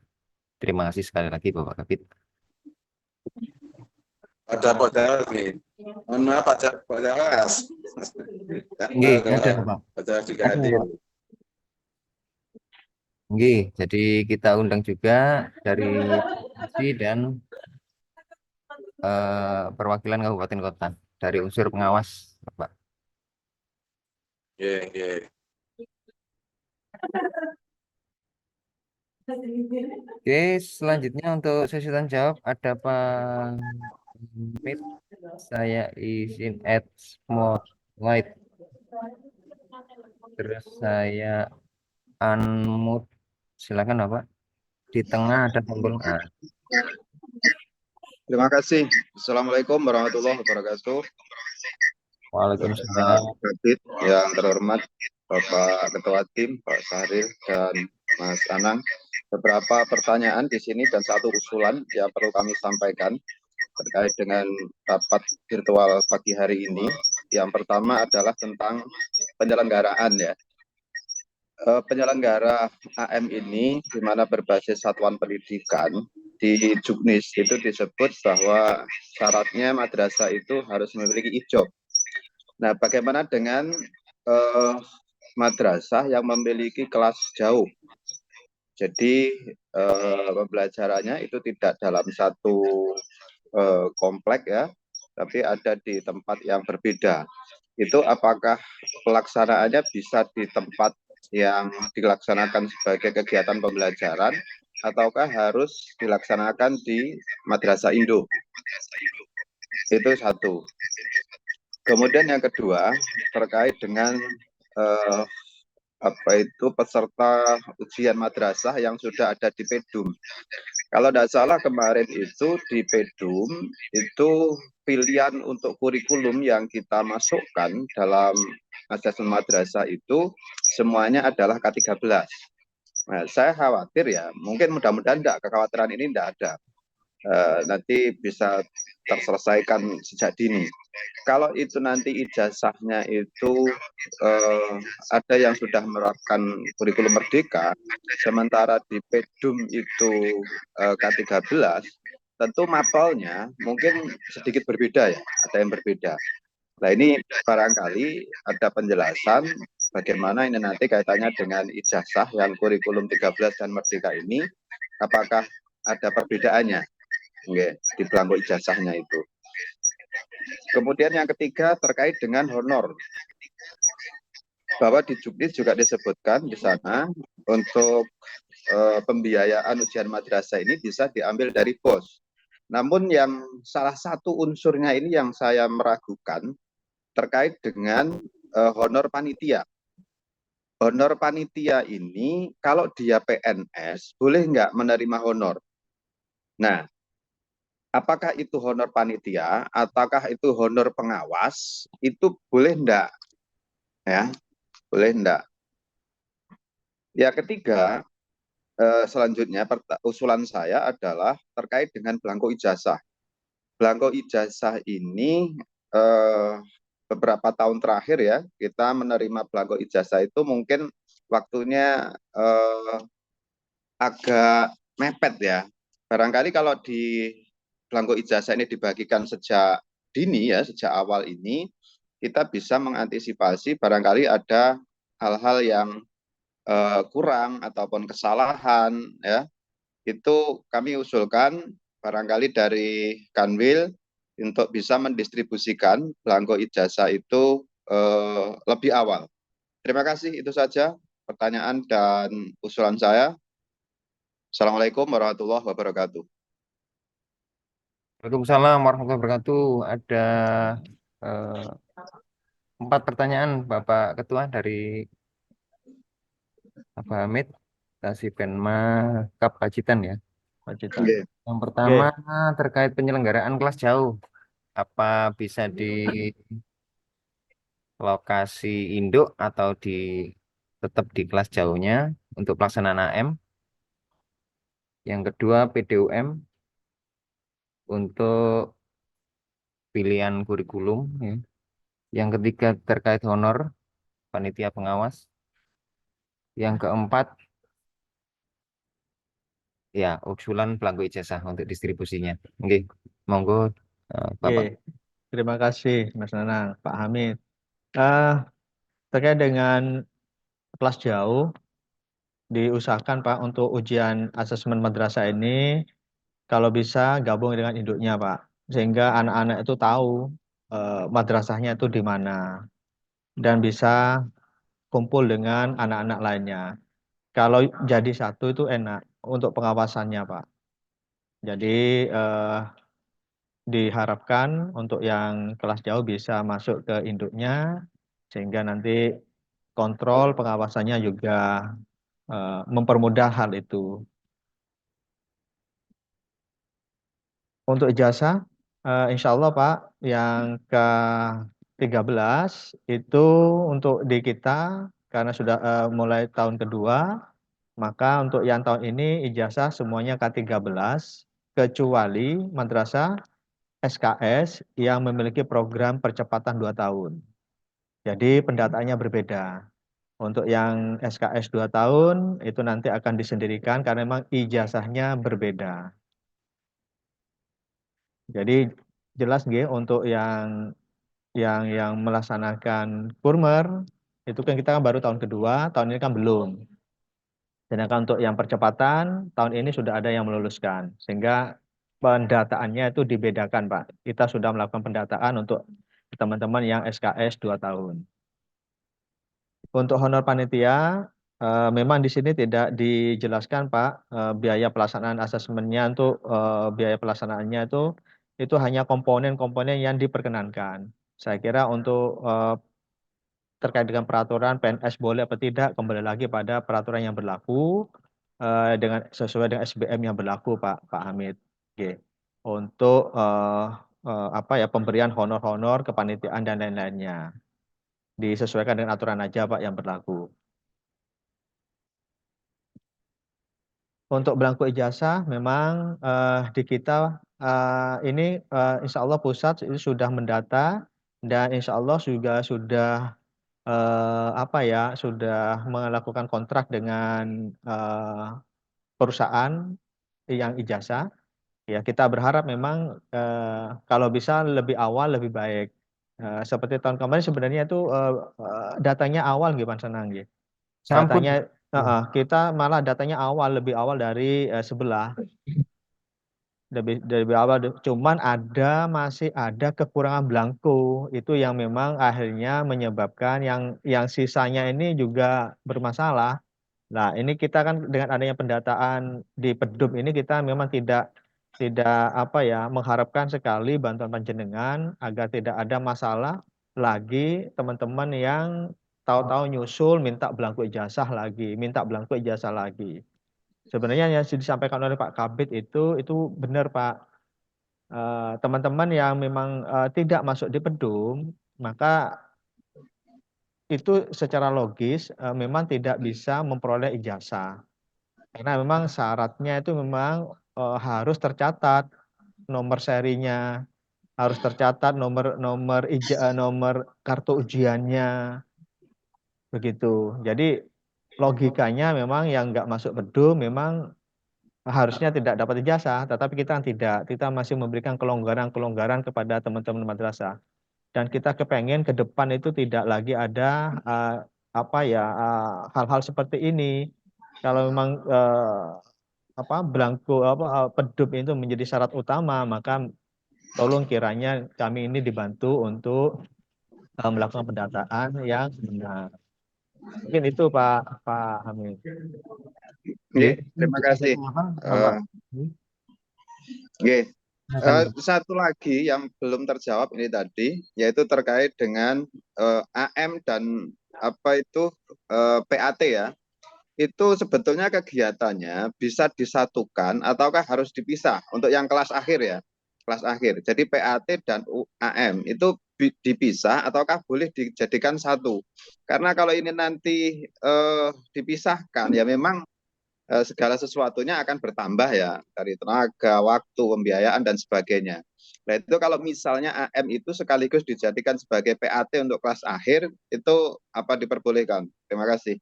Speaker 1: Terima kasih sekali lagi Bapak Kabid.
Speaker 5: Ada Pak Jawas nih. Mohon maaf Pak Jawas.
Speaker 1: Nggih, ada Pak.
Speaker 5: Pak Jawas juga hadir.
Speaker 1: Nggih, jadi kita undang juga dari provinsi dan perwakilan kabupaten kota dari unsur pengawas, Pak.
Speaker 5: Nggih, nggih.
Speaker 1: Oke, selanjutnya untuk sesi tanya jawab ada Pak Mit. Saya izin add spotlight. Terus saya unmute. Silakan Bapak. Di tengah ada tombol A.
Speaker 6: Terima kasih. Assalamualaikum warahmatullahi wabarakatuh.
Speaker 1: Waalaikumsalam.
Speaker 6: Kadit yang terhormat Bapak Ketua Tim, Pak Sahril dan Mas Anang. Beberapa pertanyaan di sini dan satu usulan yang perlu kami sampaikan terkait dengan rapat virtual pagi hari ini. Yang pertama adalah tentang penyelenggaraan ya. Penyelenggara AM ini di mana berbasis satuan pendidikan di Juknis itu disebut bahwa syaratnya madrasah itu harus memiliki IJOB. Nah, bagaimana dengan madrasah yang memiliki kelas jauh? Jadi pembelajarannya itu tidak dalam satu komplek ya, tapi ada di tempat yang berbeda. Itu apakah pelaksanaannya bisa di tempat yang dilaksanakan sebagai kegiatan pembelajaran ataukah harus dilaksanakan di madrasah induk? Itu satu. Kemudian yang kedua terkait dengan peserta ujian madrasah yang sudah ada di Pedum. Kalau tidak salah kemarin itu di Pedum itu pilihan untuk kurikulum yang kita masukkan dalam asesmen madrasah itu semuanya adalah K13. Nah, saya khawatir ya, mungkin mudah-mudahan kekhawatiran ini tidak ada. Nanti bisa terselesaikan sejak dini. Kalau itu nanti ijazahnya itu ada yang sudah menerapkan kurikulum merdeka, sementara di Pedum itu K13, tentu mapelnya mungkin sedikit berbeda ya, ada yang berbeda. Nah ini barangkali ada penjelasan bagaimana ini nanti kaitannya dengan ijazah yang kurikulum 13 dan merdeka ini, apakah ada perbedaannya di belangko ijazahnya itu. Kemudian yang ketiga terkait dengan honor. Bahwa di Juknis juga disebutkan di sana untuk pembiayaan ujian madrasah ini bisa diambil dari BOS. Namun yang salah satu unsurnya ini yang saya meragukan terkait dengan honor panitia. Honor panitia ini kalau dia PNS boleh nggak menerima honor? Nah, apakah itu honor panitia ataukah itu honor pengawas? Itu boleh enggak? Ya, boleh enggak? Ya ketiga, selanjutnya usulan saya adalah terkait dengan belangko ijazah. Belangko ijazah ini beberapa tahun terakhir ya, kita menerima belangko ijazah itu mungkin waktunya agak mepet ya. Barangkali kalau di belangko ijazah ini dibagikan sejak dini ya, sejak awal ini, kita bisa mengantisipasi barangkali ada hal-hal yang kurang ataupun kesalahan ya. Itu kami usulkan barangkali dari Kanwil untuk bisa mendistribusikan belangko ijazah itu lebih awal. Terima kasih, itu saja pertanyaan dan usulan saya. Assalamualaikum warahmatullahi wabarakatuh.
Speaker 1: Waalaikumsalam warahmatullahi wabarakatuh. Ada 4 pertanyaan Bapak Ketua dari Bapak Hamid, Kasipenma Kap Pacitan ya.
Speaker 2: Pacitan.
Speaker 1: Yang pertama
Speaker 2: Oke.
Speaker 1: terkait penyelenggaraan kelas jauh. Apa bisa di lokasi induk atau tetap di kelas jauhnya untuk pelaksanaan AM? Yang kedua PDUM untuk pilihan kurikulum ya. Yang ketiga terkait honor panitia pengawas. Yang keempat ya usulan belangko ijazah untuk distribusinya. Oke, monggo Bapak.
Speaker 2: Oke. Terima kasih Mas Nanang, Pak Hamid. Terkait dengan kelas jauh, diusahakan Pak untuk ujian asesmen madrasah ini kalau bisa gabung dengan induknya Pak, sehingga anak-anak itu tahu madrasahnya itu di mana dan bisa kumpul dengan anak-anak lainnya. Kalau jadi satu itu enak untuk pengawasannya Pak. Jadi diharapkan untuk yang kelas jauh bisa masuk ke induknya sehingga nanti kontrol pengawasannya juga mempermudah hal itu. Untuk ijazah, insya Allah Pak, yang ke-13 itu untuk di kita karena sudah mulai tahun kedua, maka untuk yang tahun ini ijazah semuanya K13 kecuali madrasah SKS yang memiliki program percepatan 2 tahun. Jadi pendataannya berbeda. Untuk yang SKS 2 tahun itu nanti akan disendirikan karena memang ijazahnya berbeda. Jadi jelas nggih untuk yang melaksanakan kurmer itu kan kita kan baru tahun kedua, tahun ini kan belum. Sedangkan untuk yang percepatan tahun ini sudah ada yang meluluskan sehingga pendataannya itu dibedakan Pak. Kita sudah melakukan pendataan untuk teman-teman yang SKS 2 tahun. Untuk honor panitia memang di sini tidak dijelaskan Pak biaya pelaksanaan asesmennya untuk biaya pelaksanaannya itu hanya komponen-komponen yang diperkenankan. Saya kira untuk terkait dengan peraturan PNS boleh atau tidak kembali lagi pada peraturan yang berlaku dengan sesuai dengan SBM yang berlaku Pak Hamid. Oke. Untuk apa ya pemberian honor-honor kepanitiaan dan lain-lainnya disesuaikan dengan aturan aja Pak yang berlaku. Untuk belangko ijazah memang di kita ini insya Allah pusat ini sudah mendata dan insya Allah juga sudah apa ya sudah melakukan kontrak dengan perusahaan yang ijazah. Ya kita berharap memang kalau bisa lebih awal lebih baik. Seperti tahun kemarin sebenarnya itu datanya awal gitu Pak Senang gitu.
Speaker 1: Sampun.
Speaker 2: Datanya kita malah datanya lebih awal dari sebelah. Lebih awal, cuman masih ada kekurangan belangko itu yang memang akhirnya menyebabkan yang sisanya ini juga bermasalah. Nah, ini kita kan dengan adanya pendataan di Pedum ini kita memang tidak apa ya mengharapkan sekali bantuan panjenengan agar tidak ada masalah lagi teman-teman yang tahu-tahu nyusul minta belangko ijazah lagi, minta belangko ijazah lagi. Sebenarnya yang disampaikan oleh Pak Kabid itu benar Pak. Teman-teman yang memang tidak masuk di Pedum, maka itu secara logis memang tidak bisa memperoleh ijazah. Karena memang syaratnya itu memang harus tercatat nomor serinya, harus tercatat nomor kartu ujiannya, begitu. Jadi logikanya memang yang nggak masuk Pedum memang harusnya tidak dapat ijazah, tetapi kita tidak, kita masih memberikan kelonggaran-kelonggaran kepada teman-teman madrasah. Dan kita kepengen ke depan itu tidak lagi ada apa ya hal-hal seperti ini. Kalau memang apa belangko Pedum itu menjadi syarat utama, maka tolong kiranya kami ini dibantu untuk melakukan pendataan yang benar. Mungkin itu Pak Hamid.
Speaker 6: Nggih, terima kasih. Nggih. Satu lagi yang belum terjawab ini tadi, yaitu terkait dengan AM dan apa itu PAT ya. Itu sebetulnya kegiatannya bisa disatukan ataukah harus dipisah untuk yang kelas akhir ya, kelas akhir. Jadi PAT dan AM itu dipisah ataukah boleh dijadikan satu? Karena kalau ini nanti dipisahkan ya memang segala sesuatunya akan bertambah ya dari tenaga, waktu, pembiayaan dan sebagainya. Nah itu kalau misalnya AM itu sekaligus dijadikan sebagai PAT untuk kelas akhir itu apa diperbolehkan? Terima kasih.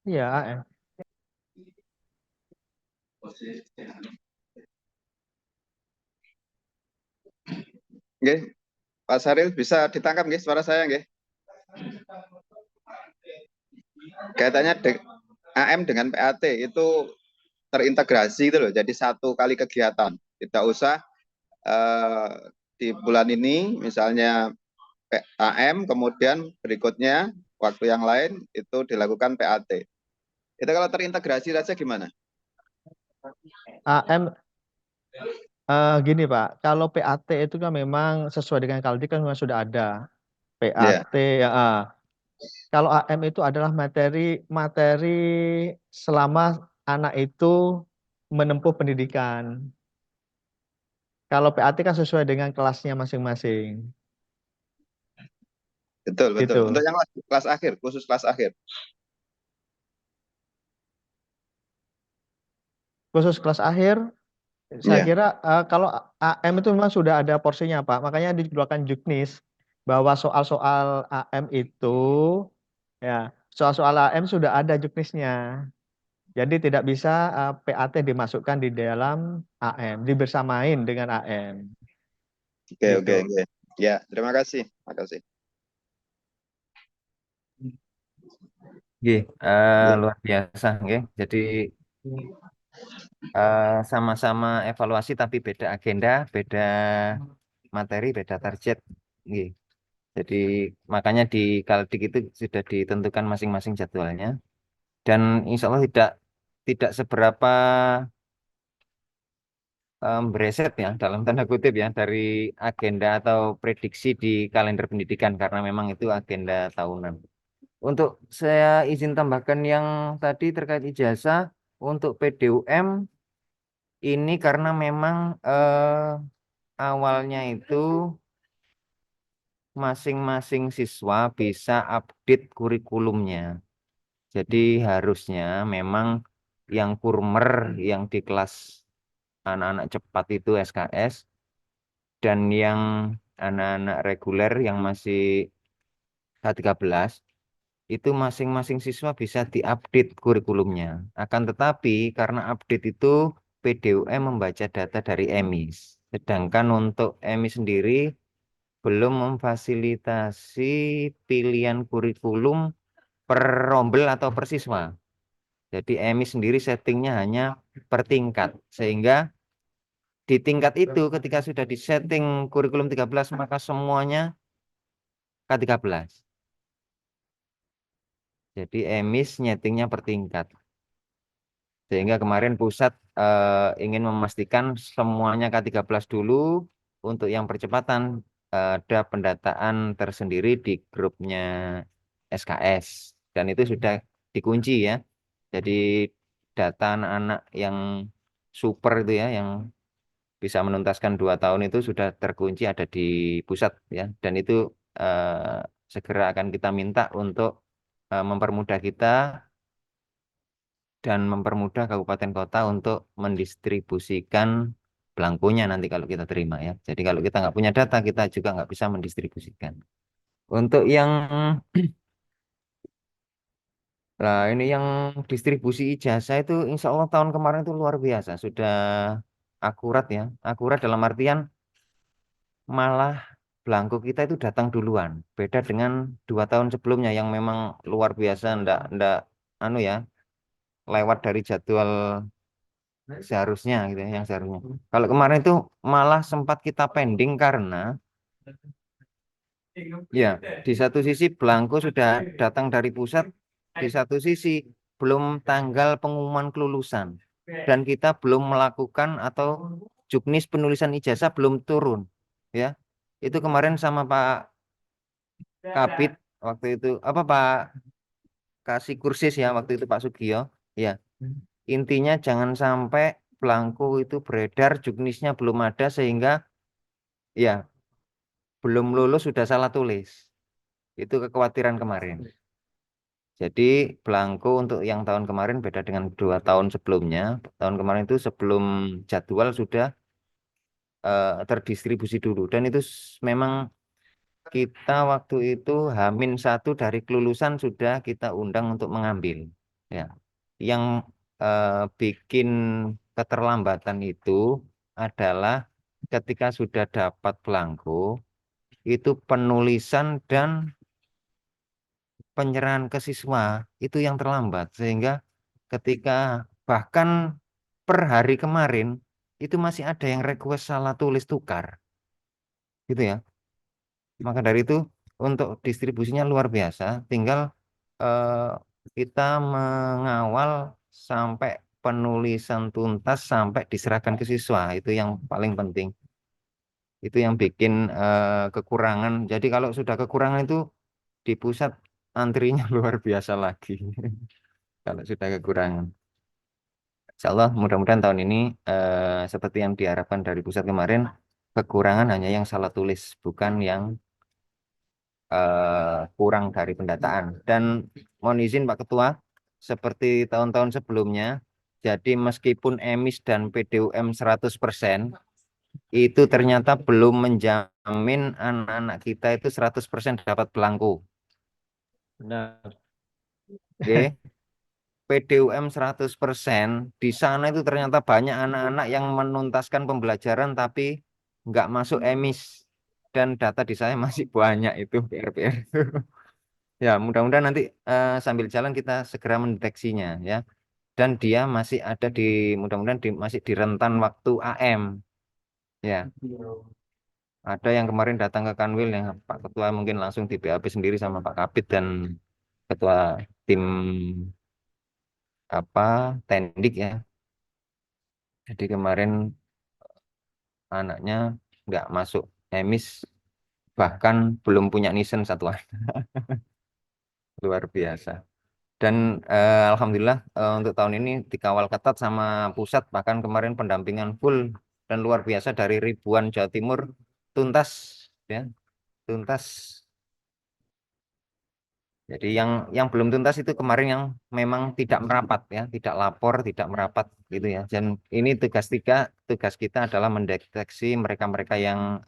Speaker 2: Iya AM.
Speaker 6: Nggih, Pak Saril bisa ditangkap nggih suara saya nggih? Kaitannya AM dengan PAT itu terintegrasi itu loh, jadi satu kali kegiatan. Tidak usah di bulan ini misalnya AM, kemudian berikutnya waktu yang lain itu dilakukan PAT. Itu kalau terintegrasi saja gimana?
Speaker 2: AM gini Pak, kalau PAT itu kan memang sesuai dengan Kaldi kan memang sudah ada
Speaker 6: Ya,
Speaker 2: PAT ya. Kalau AM itu adalah materi selama anak itu menempuh pendidikan. Kalau PAT kan sesuai dengan kelasnya masing-masing.
Speaker 6: betul, betul.
Speaker 2: Gitu.
Speaker 6: Untuk yang kelas akhir, khusus kelas akhir.
Speaker 2: Khusus kelas akhir, saya
Speaker 6: Ya,
Speaker 2: kira kalau AM itu memang sudah ada porsinya Pak. Makanya dikeluarkan juknis bahwa soal-soal AM itu ya soal-soal AM sudah ada juknisnya. Jadi tidak bisa PAT dimasukkan di dalam AM, dibersamain dengan AM.
Speaker 6: oke, oke,
Speaker 2: Gitu.
Speaker 6: oke. Ya, terima kasih. Terima kasih.
Speaker 1: Nggih,
Speaker 6: Ya.
Speaker 1: luar biasa nggih. Jadi sama-sama evaluasi tapi beda agenda, beda materi, beda target. Nggih. Jadi makanya di Kaldik itu sudah ditentukan masing-masing jadwalnya dan insya Allah tidak seberapa bereset ya dalam tanda kutip ya dari agenda atau prediksi di kalender pendidikan karena memang itu agenda tahunan. Untuk saya izin tambahkan yang tadi terkait ijazah untuk PDUM ini karena memang awalnya itu masing-masing siswa bisa update kurikulumnya. Jadi harusnya memang yang kurmer yang di kelas anak-anak cepat itu SKS dan yang anak-anak reguler yang masih K13 itu masing-masing siswa bisa diupdate kurikulumnya. Akan tetapi karena update itu PDUM membaca data dari EMIS. Sedangkan untuk EMIS sendiri belum memfasilitasi pilihan kurikulum per rombel atau per siswa. Jadi EMIS sendiri settingnya hanya per tingkat. Sehingga di tingkat itu ketika sudah disetting kurikulum 13 maka semuanya K13. Jadi EMIS nyetingnya per tingkat. Sehingga kemarin pusat ingin memastikan semuanya K13 dulu. Untuk yang percepatan ada pendataan tersendiri di grupnya SKS. Dan itu sudah dikunci ya. Jadi data anak-anak yang super itu ya, yang bisa menuntaskan 2 tahun itu sudah terkunci ada di pusat ya. Dan itu segera akan kita minta untuk mempermudah kita dan mempermudah kabupaten kota untuk mendistribusikan belangkonya nanti kalau kita terima ya. Jadi kalau kita nggak punya data, kita juga nggak bisa mendistribusikan. Untuk yang ini yang distribusi ijazah itu insya Allah tahun kemarin itu luar biasa. Sudah akurat ya. Akurat dalam artian malah belangko kita itu datang duluan. Beda dengan 2 tahun sebelumnya yang memang luar biasa, ndak anu ya, lewat dari jadwal seharusnya gitu ya, yang seharusnya. Kalau kemarin itu malah sempat kita pending karena ya di satu sisi belangko sudah datang dari pusat, di satu sisi belum tanggal pengumuman kelulusan dan kita belum melakukan atau juknis penulisan ijazah belum turun ya. Itu kemarin sama Pak Kabit waktu itu apa Pak Kasih Kursis ya waktu itu Pak Sugio ya. Intinya jangan sampai belangko itu beredar, juknisnya belum ada sehingga ya belum lulus sudah salah tulis. Itu kekhawatiran kemarin. Jadi belangko untuk yang tahun kemarin beda dengan 2 tahun sebelumnya. Tahun kemarin itu sebelum jadwal sudah terdistribusi dulu. Dan itu memang kita waktu itu H-1 dari kelulusan sudah kita undang untuk mengambil. Ya, yang bikin keterlambatan itu adalah ketika sudah dapat belangko, itu penulisan dan penyerahan ke siswa itu yang terlambat. Sehingga ketika bahkan per hari kemarin, itu masih ada yang request salah tulis tukar. Gitu ya. Maka dari itu, untuk distribusinya luar biasa. Tinggal eh, kita mengawal sampai penulisan tuntas sampai diserahkan ke siswa. Itu yang paling penting. Itu yang bikin kekurangan. Jadi kalau sudah kekurangan itu di pusat antrinya luar biasa lagi. Kalau sudah kekurangan. Insya Allah mudah-mudahan tahun ini seperti yang diharapkan dari pusat kemarin, kekurangan hanya yang salah tulis, bukan yang kurang dari pendataan. Dan mohon izin Pak Ketua, seperti tahun-tahun sebelumnya, jadi meskipun EMIS dan PDUM 100%, itu ternyata belum menjamin anak-anak kita itu 100% dapat belangko.
Speaker 2: Benar.
Speaker 1: Oke. PDUM 100%, di sana itu ternyata banyak anak-anak yang menuntaskan pembelajaran tapi nggak masuk EMIS. Dan data di saya masih banyak itu PR-PR. Ya, mudah-mudahan nanti sambil jalan kita segera mendeteksinya ya. Dan dia masih ada di, mudah-mudahan masih di rentan waktu AM. Ya, ada yang kemarin datang ke Kanwil yang Pak Ketua mungkin langsung di BAP sendiri sama Pak Kapit dan Ketua tim Tendik ya. Jadi kemarin anaknya nggak masuk emis, bahkan belum punya nisen satuan. Luar biasa. Dan alhamdulillah untuk tahun ini dikawal ketat sama pusat, bahkan kemarin pendampingan full dan luar biasa dari ribuan Jawa Timur tuntas ya, tuntas. Jadi yang belum tuntas itu kemarin yang memang tidak merapat ya, tidak lapor, tidak merapat gitu ya. Dan ini tugas kita adalah mendeteksi mereka-mereka yang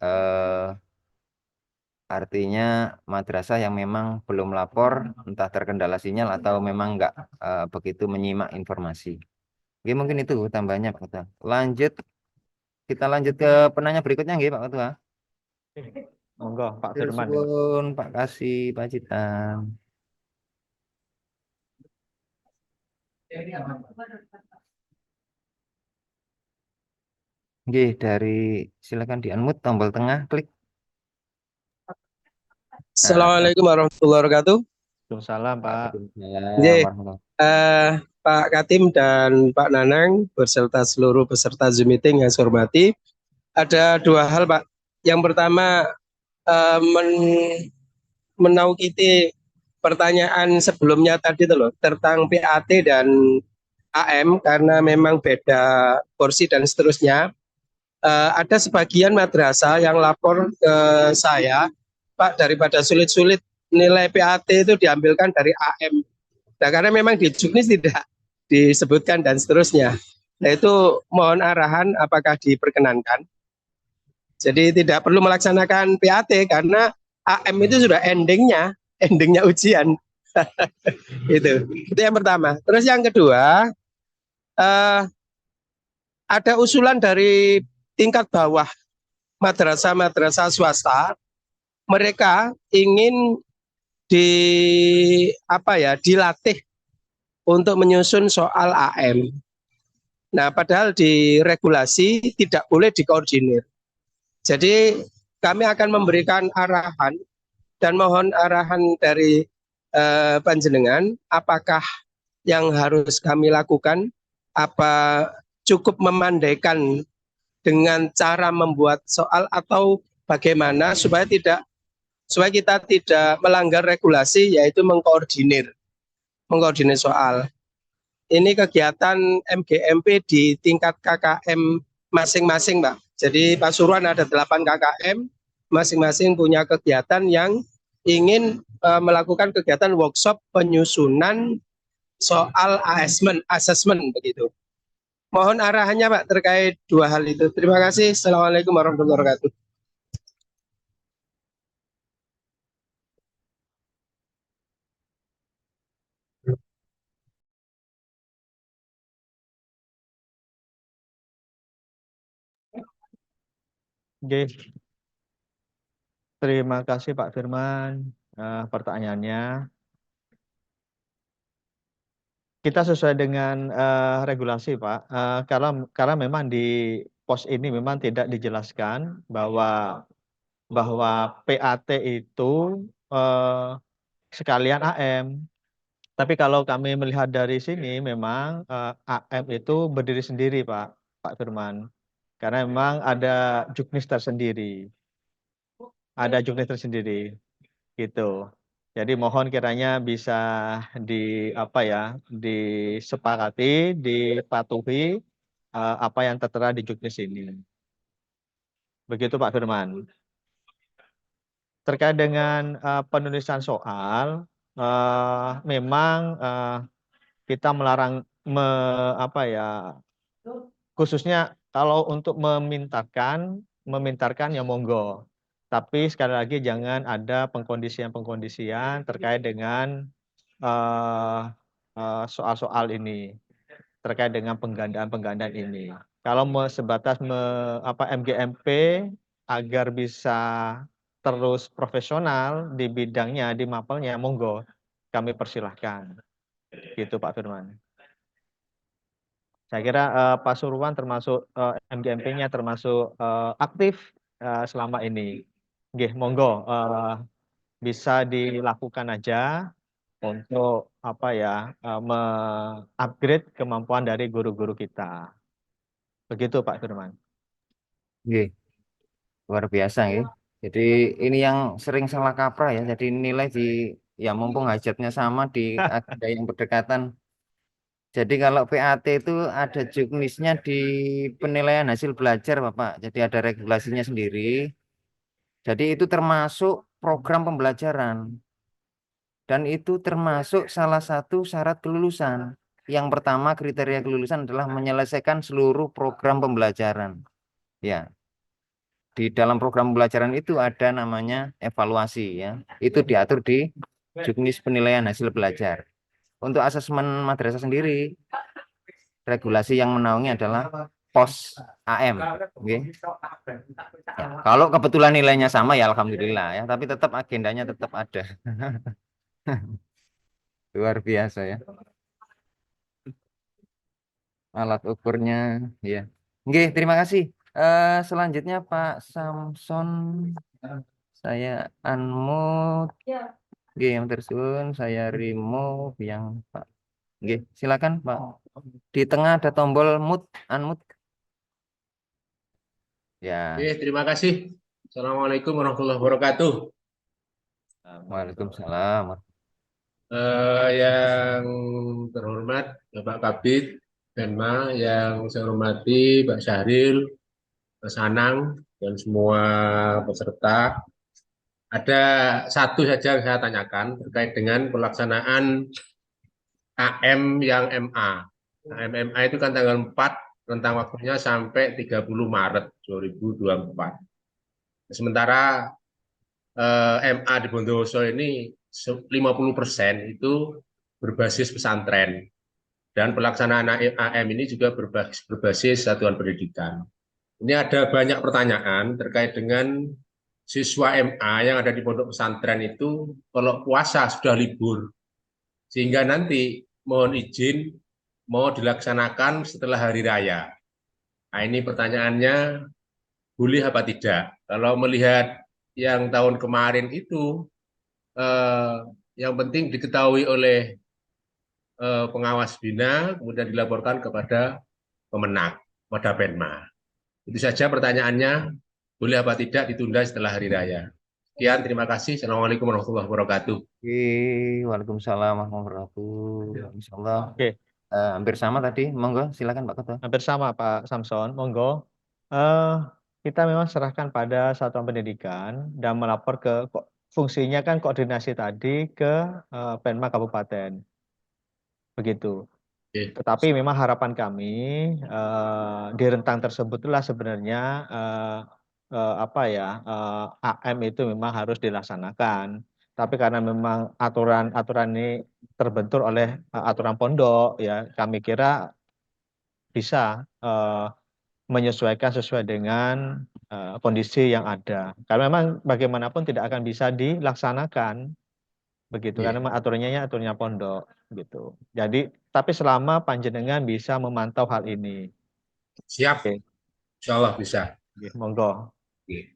Speaker 1: artinya madrasah yang memang belum lapor, entah terkendala sinyal atau memang nggak begitu menyimak informasi. Oke, mungkin itu tambahnya Pak Ketua. Lanjut, kita lanjut ke penanya berikutnya nggih Pak Ketua.
Speaker 2: Monggo Pak
Speaker 1: Terus
Speaker 2: Firman.
Speaker 1: Pak Kasih, Pak Citan. Oke, silakan di unmute tombol tengah, klik.
Speaker 7: Assalamualaikum warahmatullahi wabarakatuh.
Speaker 2: Waalaikumsalam Pak.
Speaker 7: Nggih,
Speaker 1: Warahmatullahi.
Speaker 7: Pak Katim dan Pak Nanang beserta seluruh peserta Zoom meeting yang saya hormati. Ada dua hal Pak. Yang pertama menaukiti pertanyaan sebelumnya tadi itu loh tentang PAT dan AM karena memang beda porsi dan seterusnya. Ada sebagian madrasah yang lapor ke saya, Pak, daripada sulit-sulit nilai PAT itu diambilkan dari AM. Nah, karena memang di Juknis tidak disebutkan dan seterusnya. Nah, itu mohon arahan apakah diperkenankan. Jadi tidak perlu melaksanakan PAT karena AM itu sudah endingnya ujian. Itu yang pertama. Terus yang kedua, ada usulan dari tingkat bawah madrasah-madrasah swasta, mereka ingin dilatih untuk menyusun soal AM. Nah, padahal di regulasi tidak boleh dikoordinir. Jadi kami akan memberikan arahan dan mohon arahan dari panjenengan, apakah yang harus kami lakukan, apa cukup memandaikan dengan cara membuat soal atau bagaimana supaya kita tidak melanggar regulasi, yaitu mengkoordinir soal. Ini kegiatan MGMP di tingkat KKM masing-masing, Pak. Jadi Pasuruan ada 8 KKM, masing-masing punya kegiatan yang ingin melakukan kegiatan workshop penyusunan soal assessment begitu. Mohon arahannya Pak terkait dua hal itu. Terima kasih. Assalamualaikum warahmatullahi wabarakatuh.
Speaker 2: Oke, terima kasih Pak Firman pertanyaannya. Kita sesuai dengan regulasi Pak, karena memang di pos ini memang tidak dijelaskan bahwa PAT itu eh, sekalian AM. Tapi kalau kami melihat dari sini memang AM itu berdiri sendiri Pak Firman. Karena memang ada juknis tersendiri. Ada juknis tersendiri gitu. Jadi mohon kiranya bisa di apa ya, disepakati, dipatuhi apa yang tertera di juknis ini. Begitu Pak Firman. Terkait dengan penulisan soal, memang kita melarang apa ya, khususnya kalau untuk memintarkan ya monggo. Tapi sekali lagi jangan ada pengkondisian terkait dengan soal-soal ini, terkait dengan penggandaan ini. Kalau sebatas MGMP agar bisa terus profesional di bidangnya, di mapelnya, monggo kami persilahkan. Gitu Pak Firman. Saya kira Pak Surwan termasuk MGMP-nya termasuk aktif selama ini. Nggih, monggo bisa dilakukan aja untuk apa ya, upgrade kemampuan dari guru-guru kita. Begitu Pak Firman.
Speaker 1: Nggih, luar biasa ya. Jadi ini yang sering salah kaprah ya. Jadi nilai di ya mumpung hajatnya sama di agenda yang berdekatan. Jadi kalau PAT itu ada juknisnya di penilaian hasil belajar Bapak. Jadi ada regulasinya sendiri. Jadi itu termasuk program pembelajaran. Dan itu termasuk salah satu syarat kelulusan. Yang pertama kriteria kelulusan adalah menyelesaikan seluruh program pembelajaran. Ya, di dalam program pembelajaran itu ada namanya evaluasi ya. Itu diatur di juknis penilaian hasil belajar. Untuk asesmen madrasah sendiri, regulasi yang menaungi adalah pos AM. Okay. Ya, kalau kebetulan nilainya sama ya alhamdulillah ya, tapi tetap agendanya tetap ada. Luar biasa ya. Alat ukurnya ya. Oke, terima kasih. Selanjutnya Pak Samson, saya unmute. Oke, yang tersun saya remove yang Pak. Oke, silakan Pak. Di tengah ada tombol mute, unmute. Ya.
Speaker 7: Oke, terima kasih. Assalamualaikum warahmatullahi wabarakatuh.
Speaker 1: Waalaikumsalam.
Speaker 7: Yang terhormat Bapak Kabid, Denma, yang saya hormati Pak Syahril, Mas Anang, dan semua peserta. Ada satu saja yang saya tanyakan terkait dengan pelaksanaan AM yang MA. AM MA itu kan tanggal 4, rentang waktunya sampai 30 Maret 2024. Sementara MA di Bondowoso ini 50% itu berbasis pesantren. Dan pelaksanaan AM ini juga berbasis satuan pendidikan. Ini ada banyak pertanyaan terkait dengan siswa MA yang ada di pondok pesantren itu kalau puasa sudah libur. Sehingga nanti mohon izin mau dilaksanakan setelah hari raya. Nah ini pertanyaannya boleh apa tidak? Kalau melihat yang tahun kemarin itu yang penting diketahui oleh pengawas bina, kemudian dilaporkan kepada pemenang, pada Penma. Itu saja pertanyaannya, boleh apa tidak ditunda setelah hari raya. Sekian, terima kasih. Assalamualaikum warahmatullahi wabarakatuh.
Speaker 1: Waalaikumsalam warahmatullahi wabarakatuh. Insyaallah.
Speaker 2: Oke,
Speaker 1: Hampir sama tadi, monggo silakan Pak Ketua.
Speaker 2: hampir sama Pak Samson, monggo. Kita memang serahkan pada satuan pendidikan dan melapor fungsinya kan koordinasi tadi ke Penma Kabupaten. Begitu.
Speaker 7: Oke.
Speaker 2: Tetapi memang harapan kami di rentang tersebutlah sebenarnya AM itu memang harus dilaksanakan. Tapi karena memang aturan ini terbentur oleh aturan pondok, ya kami kira bisa menyesuaikan sesuai dengan kondisi yang ada. Karena memang bagaimanapun tidak akan bisa dilaksanakan begitu,
Speaker 8: Iya,
Speaker 2: karena memang aturannya pondok gitu. Jadi tapi selama panjenengan bisa memantau hal ini.
Speaker 8: siap.
Speaker 2: Oke,
Speaker 8: Insya Allah bisa.
Speaker 2: oke, monggo.
Speaker 8: Oke.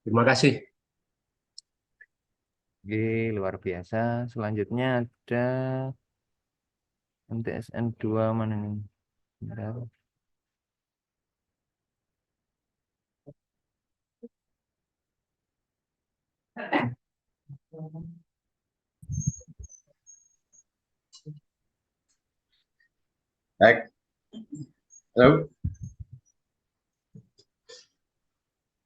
Speaker 8: Terima kasih.
Speaker 1: Oke, luar biasa. Selanjutnya ada MTSN 2 mana nih? Bentar.
Speaker 8: Baik. Halo.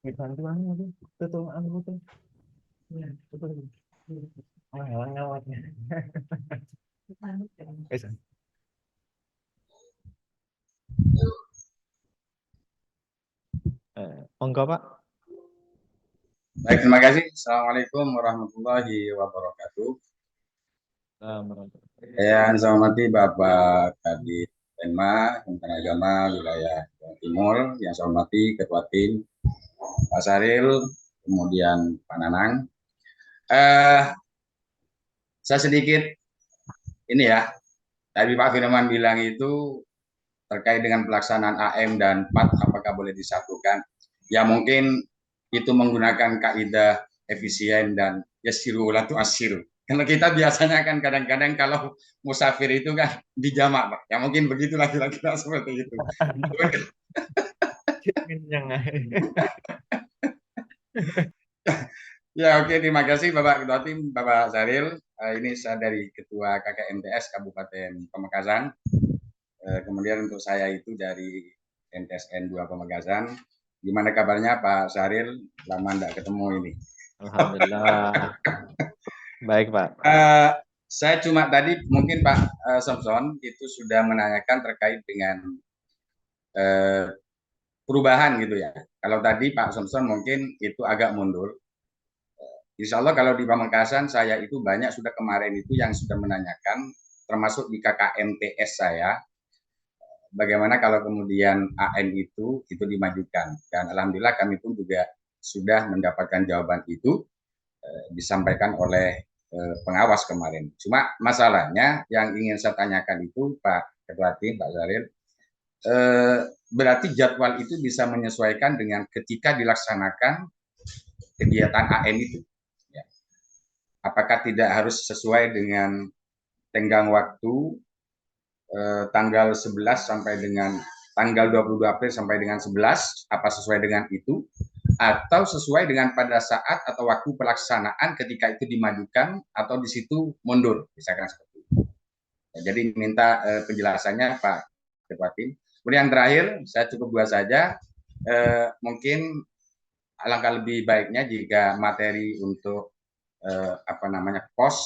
Speaker 1: Bantuan itu tuh anu tuh. Ya, betul. Oh, ngawatnya.
Speaker 2: Monggo Pak.
Speaker 8: Baik, terima kasih. Assalamualaikum warahmatullahi wabarakatuh. Yang saya hormati Bapak Kadit Penma, Kementerian Agama Wilayah Jawa Timur, yang saya hormati Ketua Tim Pak Saril, kemudian Pak Nanang. Saya sedikit ini ya, tadi Pak Firman bilang itu terkait dengan pelaksanaan AM dan PAT apakah boleh disatukan? Ya mungkin itu menggunakan kaidah efisien dan yasiru la tu'assiru. Karena kita biasanya kan kadang-kadang kalau musafir itu kan dijamak, Pak. Ya mungkin begitulah kira-kira seperti itu. Ya oke, terima kasih Bapak Ketua Tim, Bapak Saril. Ini saya dari Ketua KKMTS Kabupaten Pamekasan. Kemudian untuk saya itu dari MTSN 2 Pamekasan. Gimana kabarnya Pak Saril? Lama tidak ketemu ini.
Speaker 2: Alhamdulillah. Baik Pak.
Speaker 8: Saya cuma tadi mungkin Pak Samson itu sudah menanyakan terkait dengan perubahan gitu ya. Kalau tadi Pak Samson mungkin itu agak mundur. Insya Allah kalau di Pamekasan saya itu banyak sudah kemarin itu yang sudah menanyakan, termasuk di KKMTS saya, bagaimana kalau kemudian AM itu dimajukan. Dan alhamdulillah kami pun juga sudah mendapatkan jawaban itu disampaikan oleh pengawas kemarin. Cuma masalahnya yang ingin saya tanyakan itu Pak Ketua Tim, Pak Zaril, berarti jadwal itu bisa menyesuaikan dengan ketika dilaksanakan kegiatan AM itu. Ya. Apakah tidak harus sesuai dengan tenggang waktu tanggal 11 sampai dengan tanggal 22 April sampai dengan 11, apa sesuai dengan itu, atau sesuai dengan pada saat atau waktu pelaksanaan ketika itu dimajukan atau di situ mundur, misalkan seperti itu. Ya, jadi minta penjelasannya Pak Ketua Tim. Kemudian yang terakhir, saya cukup dua saja, mungkin alangkah lebih baiknya jika materi untuk pos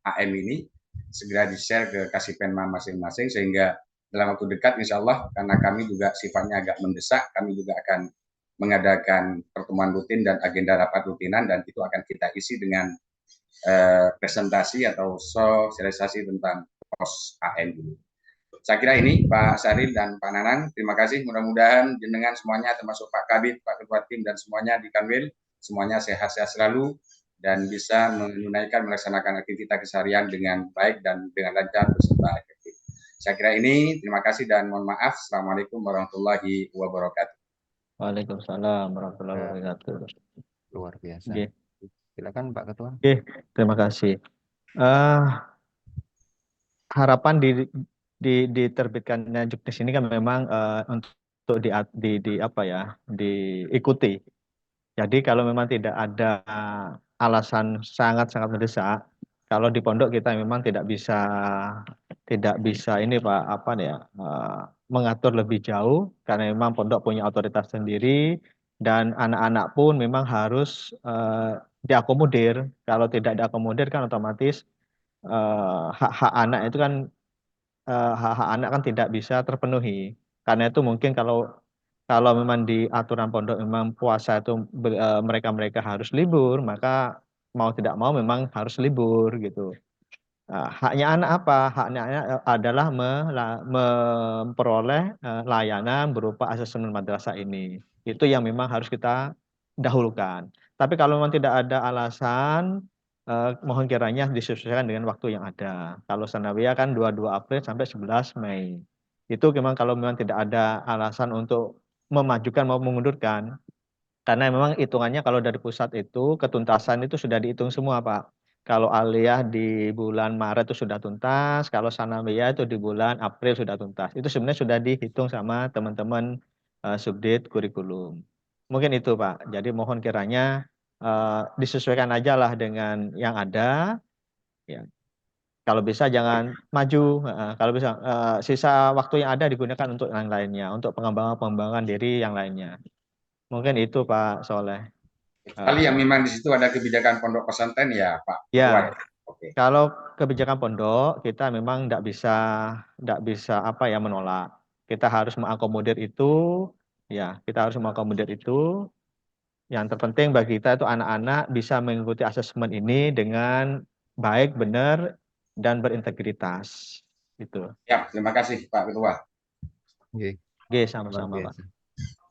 Speaker 8: AM ini segera di-share ke Kasipenma masing-masing sehingga dalam waktu dekat insya Allah karena kami juga sifatnya agak mendesak, kami juga akan mengadakan pertemuan rutin dan agenda rapat rutinan dan itu akan kita isi dengan presentasi atau sosialisasi tentang pos AM ini. Saya kira ini Pak Saril dan Pak Nanang, terima kasih. Mudah-mudahan jenengan semuanya termasuk Pak Kabid, Pak Ketua Tim dan semuanya di Kanwil, semuanya sehat-sehat selalu dan bisa menunaikan melaksanakan aktivitas keseharian dengan baik dan dengan lancar beserta efektif. Saya kira ini, terima kasih dan mohon maaf. Assalamualaikum warahmatullahi wabarakatuh.
Speaker 2: Waalaikumsalam warahmatullahi wabarakatuh.
Speaker 1: Luar biasa.
Speaker 2: Oke.
Speaker 1: Silakan Pak Ketua.
Speaker 2: Oke, terima kasih. Harapan diterbitkannya juknis ini kan memang untuk diikuti. Jadi kalau memang tidak ada alasan sangat-sangat mendesak, kalau di pondok kita memang tidak bisa ini Pak mengatur lebih jauh karena memang pondok punya otoritas sendiri dan anak-anak pun memang harus diakomodir. Kalau tidak diakomodir kan otomatis hak-hak anak itu kan hak-hak anak kan tidak bisa terpenuhi. Karena itu mungkin kalau memang di aturan pondok memang puasa itu mereka harus libur, maka mau tidak mau memang harus libur gitu. Haknya anak apa? Haknya anak adalah memperoleh layanan berupa asesmen madrasah ini. Itu yang memang harus kita dahulukan. Tapi kalau memang tidak ada alasan, mohon kiranya disesuaikan dengan waktu yang ada. Kalau sanawiyah kan 22 April sampai 11 Mei. Itu memang kalau memang tidak ada alasan untuk memajukan maupun mengundurkan, karena memang hitungannya kalau dari pusat itu ketuntasan itu sudah dihitung semua, Pak. Kalau aliyah di bulan Maret itu sudah tuntas, kalau sanawiyah itu di bulan April sudah tuntas. Itu sebenarnya sudah dihitung sama teman-teman subdit kurikulum. Mungkin itu, Pak. Jadi mohon kiranya disesuaikan aja lah dengan yang ada. Ya. Kalau bisa jangan maju. Kalau bisa sisa waktu yang ada digunakan untuk yang lainnya, untuk pengembangan diri yang lainnya. Mungkin itu Pak Soleh.
Speaker 8: Kecuali yang memang di situ ada kebijakan pondok pesantren ya Pak Ketua.
Speaker 2: Ya,
Speaker 8: Oke.
Speaker 2: kalau kebijakan pondok kita memang tidak bisa apa ya menolak. Kita harus mengakomodir itu, ya kita harus mengakomodir itu. Yang terpenting bagi kita itu anak-anak bisa mengikuti asesmen ini dengan baik, benar, dan berintegritas. Gitu.
Speaker 8: Ya, terima kasih Pak Ketua.
Speaker 1: Oke,
Speaker 2: Oke,
Speaker 1: luar
Speaker 2: sama-sama Pak.
Speaker 1: biasa.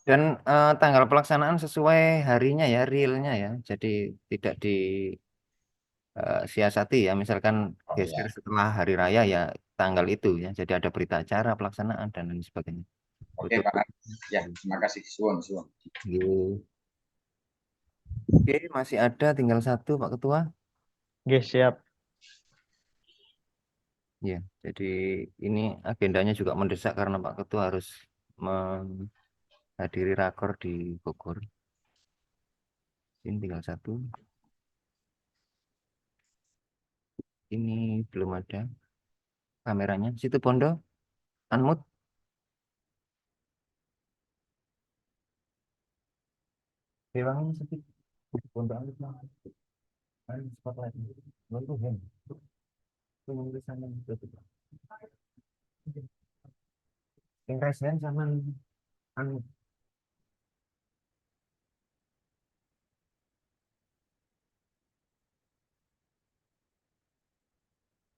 Speaker 1: Dan tanggal pelaksanaan sesuai harinya ya, realnya ya. Jadi tidak disiasati ya. Misalkan
Speaker 8: Oh,
Speaker 1: geser
Speaker 8: ya.
Speaker 1: setelah hari raya ya tanggal itu ya. Jadi ada berita acara pelaksanaan dan lain sebagainya.
Speaker 8: Oke Pak. Ya, terima kasih. Suwun.
Speaker 1: Gitu. Oke, masih ada tinggal satu Pak Ketua.
Speaker 2: Oke, siap.
Speaker 1: Ya, jadi ini agendanya juga mendesak karena Pak Ketua harus menghadiri rakor di Bogor. Ini tinggal satu. Ini belum ada kameranya. Situ Bondo, unmute. Rewangnya sedikit. Situ Bondo unmute lah. Ayo, spotlight. Lalu hand. Tunggu di sana. Yang raise hand sama unmute.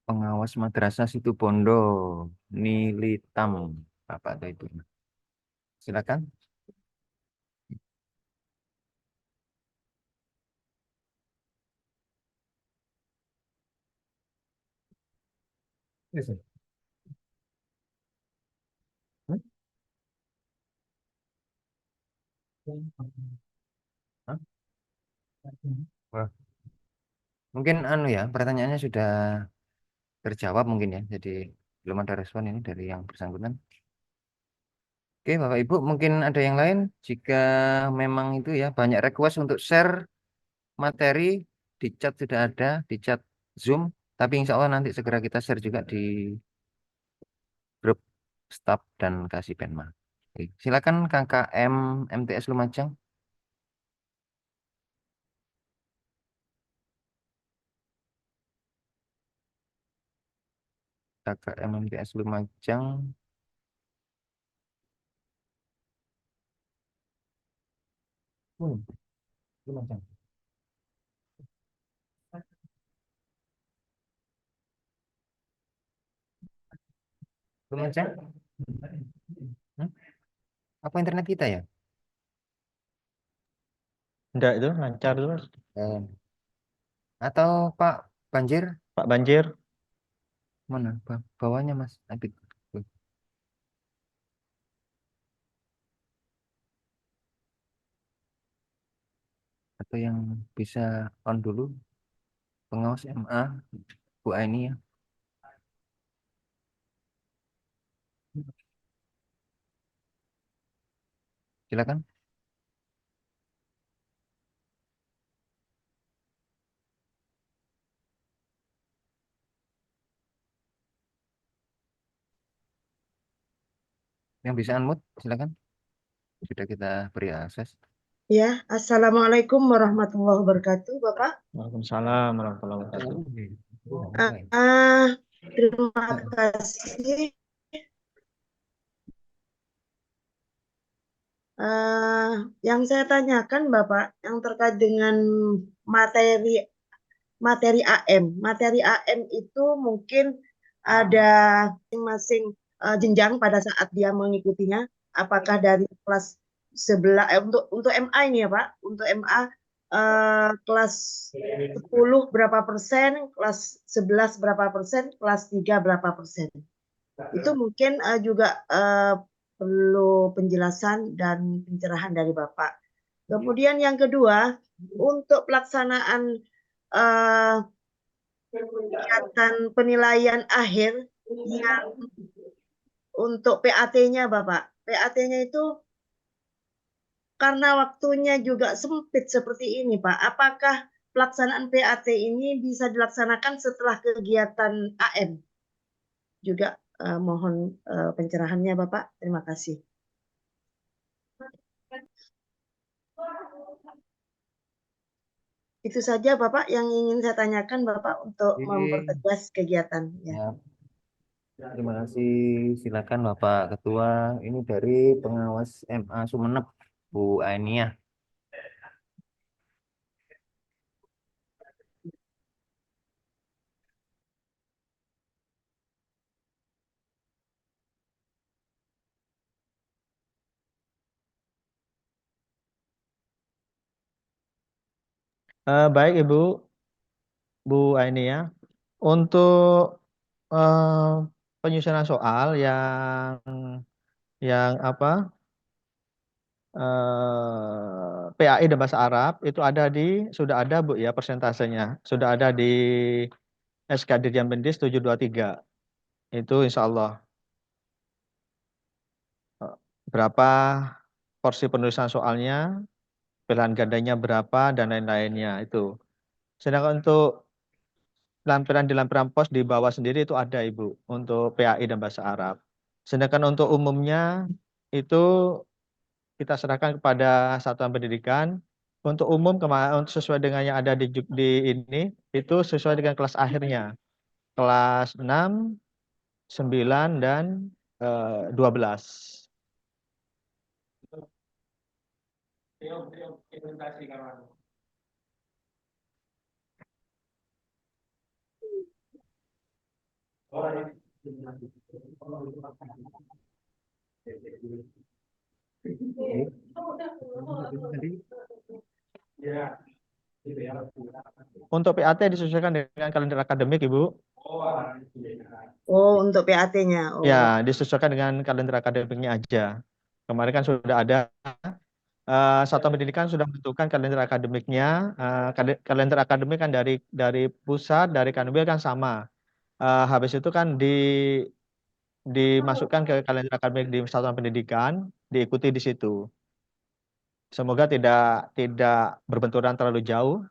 Speaker 1: Pengawas madrasah Situ Bondo, Nilitam, apa ada itu? Silakan. Yes, sir. Hmm? Hah? Wah, mungkin anu ya, pertanyaannya sudah terjawab mungkin ya. Jadi belum ada respon ini dari yang bersangkutan. Oke, Bapak Ibu, mungkin ada yang lain. Jika memang itu ya banyak request untuk share materi di chat sudah ada, di chat Zoom. Tapi insya Allah nanti segera kita share juga di grup staff dan Kasih Penma. Oke, silakan KKM MTS Lumajang. KKM MTS Lumajang. Lumajang. Lumajang. Hmm? Apa internet kita ya?
Speaker 2: Enggak itu lancar terus.
Speaker 1: Atau Pak Banjir?
Speaker 2: Pak Banjir.
Speaker 1: Mana? Bawahnya Mas Abid. Atau yang bisa on dulu? Pengawas MA, Bu Aini ya. Silakan. Yang bisa unmute, silakan. Sudah kita beri akses.
Speaker 9: Ya, Assalamualaikum warahmatullahi wabarakatuh, Bapak.
Speaker 2: Waalaikumsalam warahmatullahi wabarakatuh.
Speaker 9: Terima kasih. Yang saya tanyakan, Bapak, yang terkait dengan materi materi AM. Materi AM itu mungkin ada masing-masing jenjang pada saat dia mengikutinya. Apakah dari kelas 11 untuk MA ini ya Pak, untuk MA kelas 10 berapa persen, kelas 11 berapa persen, kelas 3 berapa persen. Itu mungkin juga perlu penjelasan dan pencerahan dari Bapak. Kemudian yang kedua, untuk pelaksanaan kegiatan penilaian akhir yang untuk PAT-nya Bapak. PAT-nya itu karena waktunya juga sempit seperti ini Pak. Apakah pelaksanaan PAT ini bisa dilaksanakan setelah kegiatan AM? Juga mohon pencerahannya Bapak. Terima kasih. Itu saja Bapak yang ingin saya tanyakan Bapak untuk mempertegas kegiatan. Ya.
Speaker 1: Terima kasih. Silakan Bapak Ketua. Ini dari pengawas MA Sumeneb, Bu Ainia.
Speaker 2: Baik Ibu, Bu Ainia. Untuk penyusunan soal yang apa PAI dan bahasa Arab itu sudah ada Bu ya persentasenya, sudah ada di SK Dirjen Pendis 723. Itu insya Allah berapa porsi penulisan soalnya, pilihan gandanya berapa dan lain-lainnya itu. Sedangkan untuk lampiran di lampiran pos di bawah sendiri itu ada Ibu untuk PAI dan bahasa Arab. Sedangkan untuk umumnya itu kita serahkan kepada satuan pendidikan. Untuk umum sesuai dengan yang ada di ini itu sesuai dengan kelas akhirnya. Kelas 6, 9 dan 12. Untuk PAT disesuaikan dengan kalender akademik, Ibu.
Speaker 9: Oh, untuk PAT-nya. Oh.
Speaker 2: Ya, disesuaikan dengan kalender akademiknya aja. Kemarin kan sudah ada satuan pendidikan sudah menentukan kalender akademiknya. Kalender akademik kan dari pusat, dari Kanwil kan sama. Habis itu kan dimasukkan ke kalender akademik di satuan pendidikan, diikuti di situ. Semoga tidak berbenturan terlalu jauh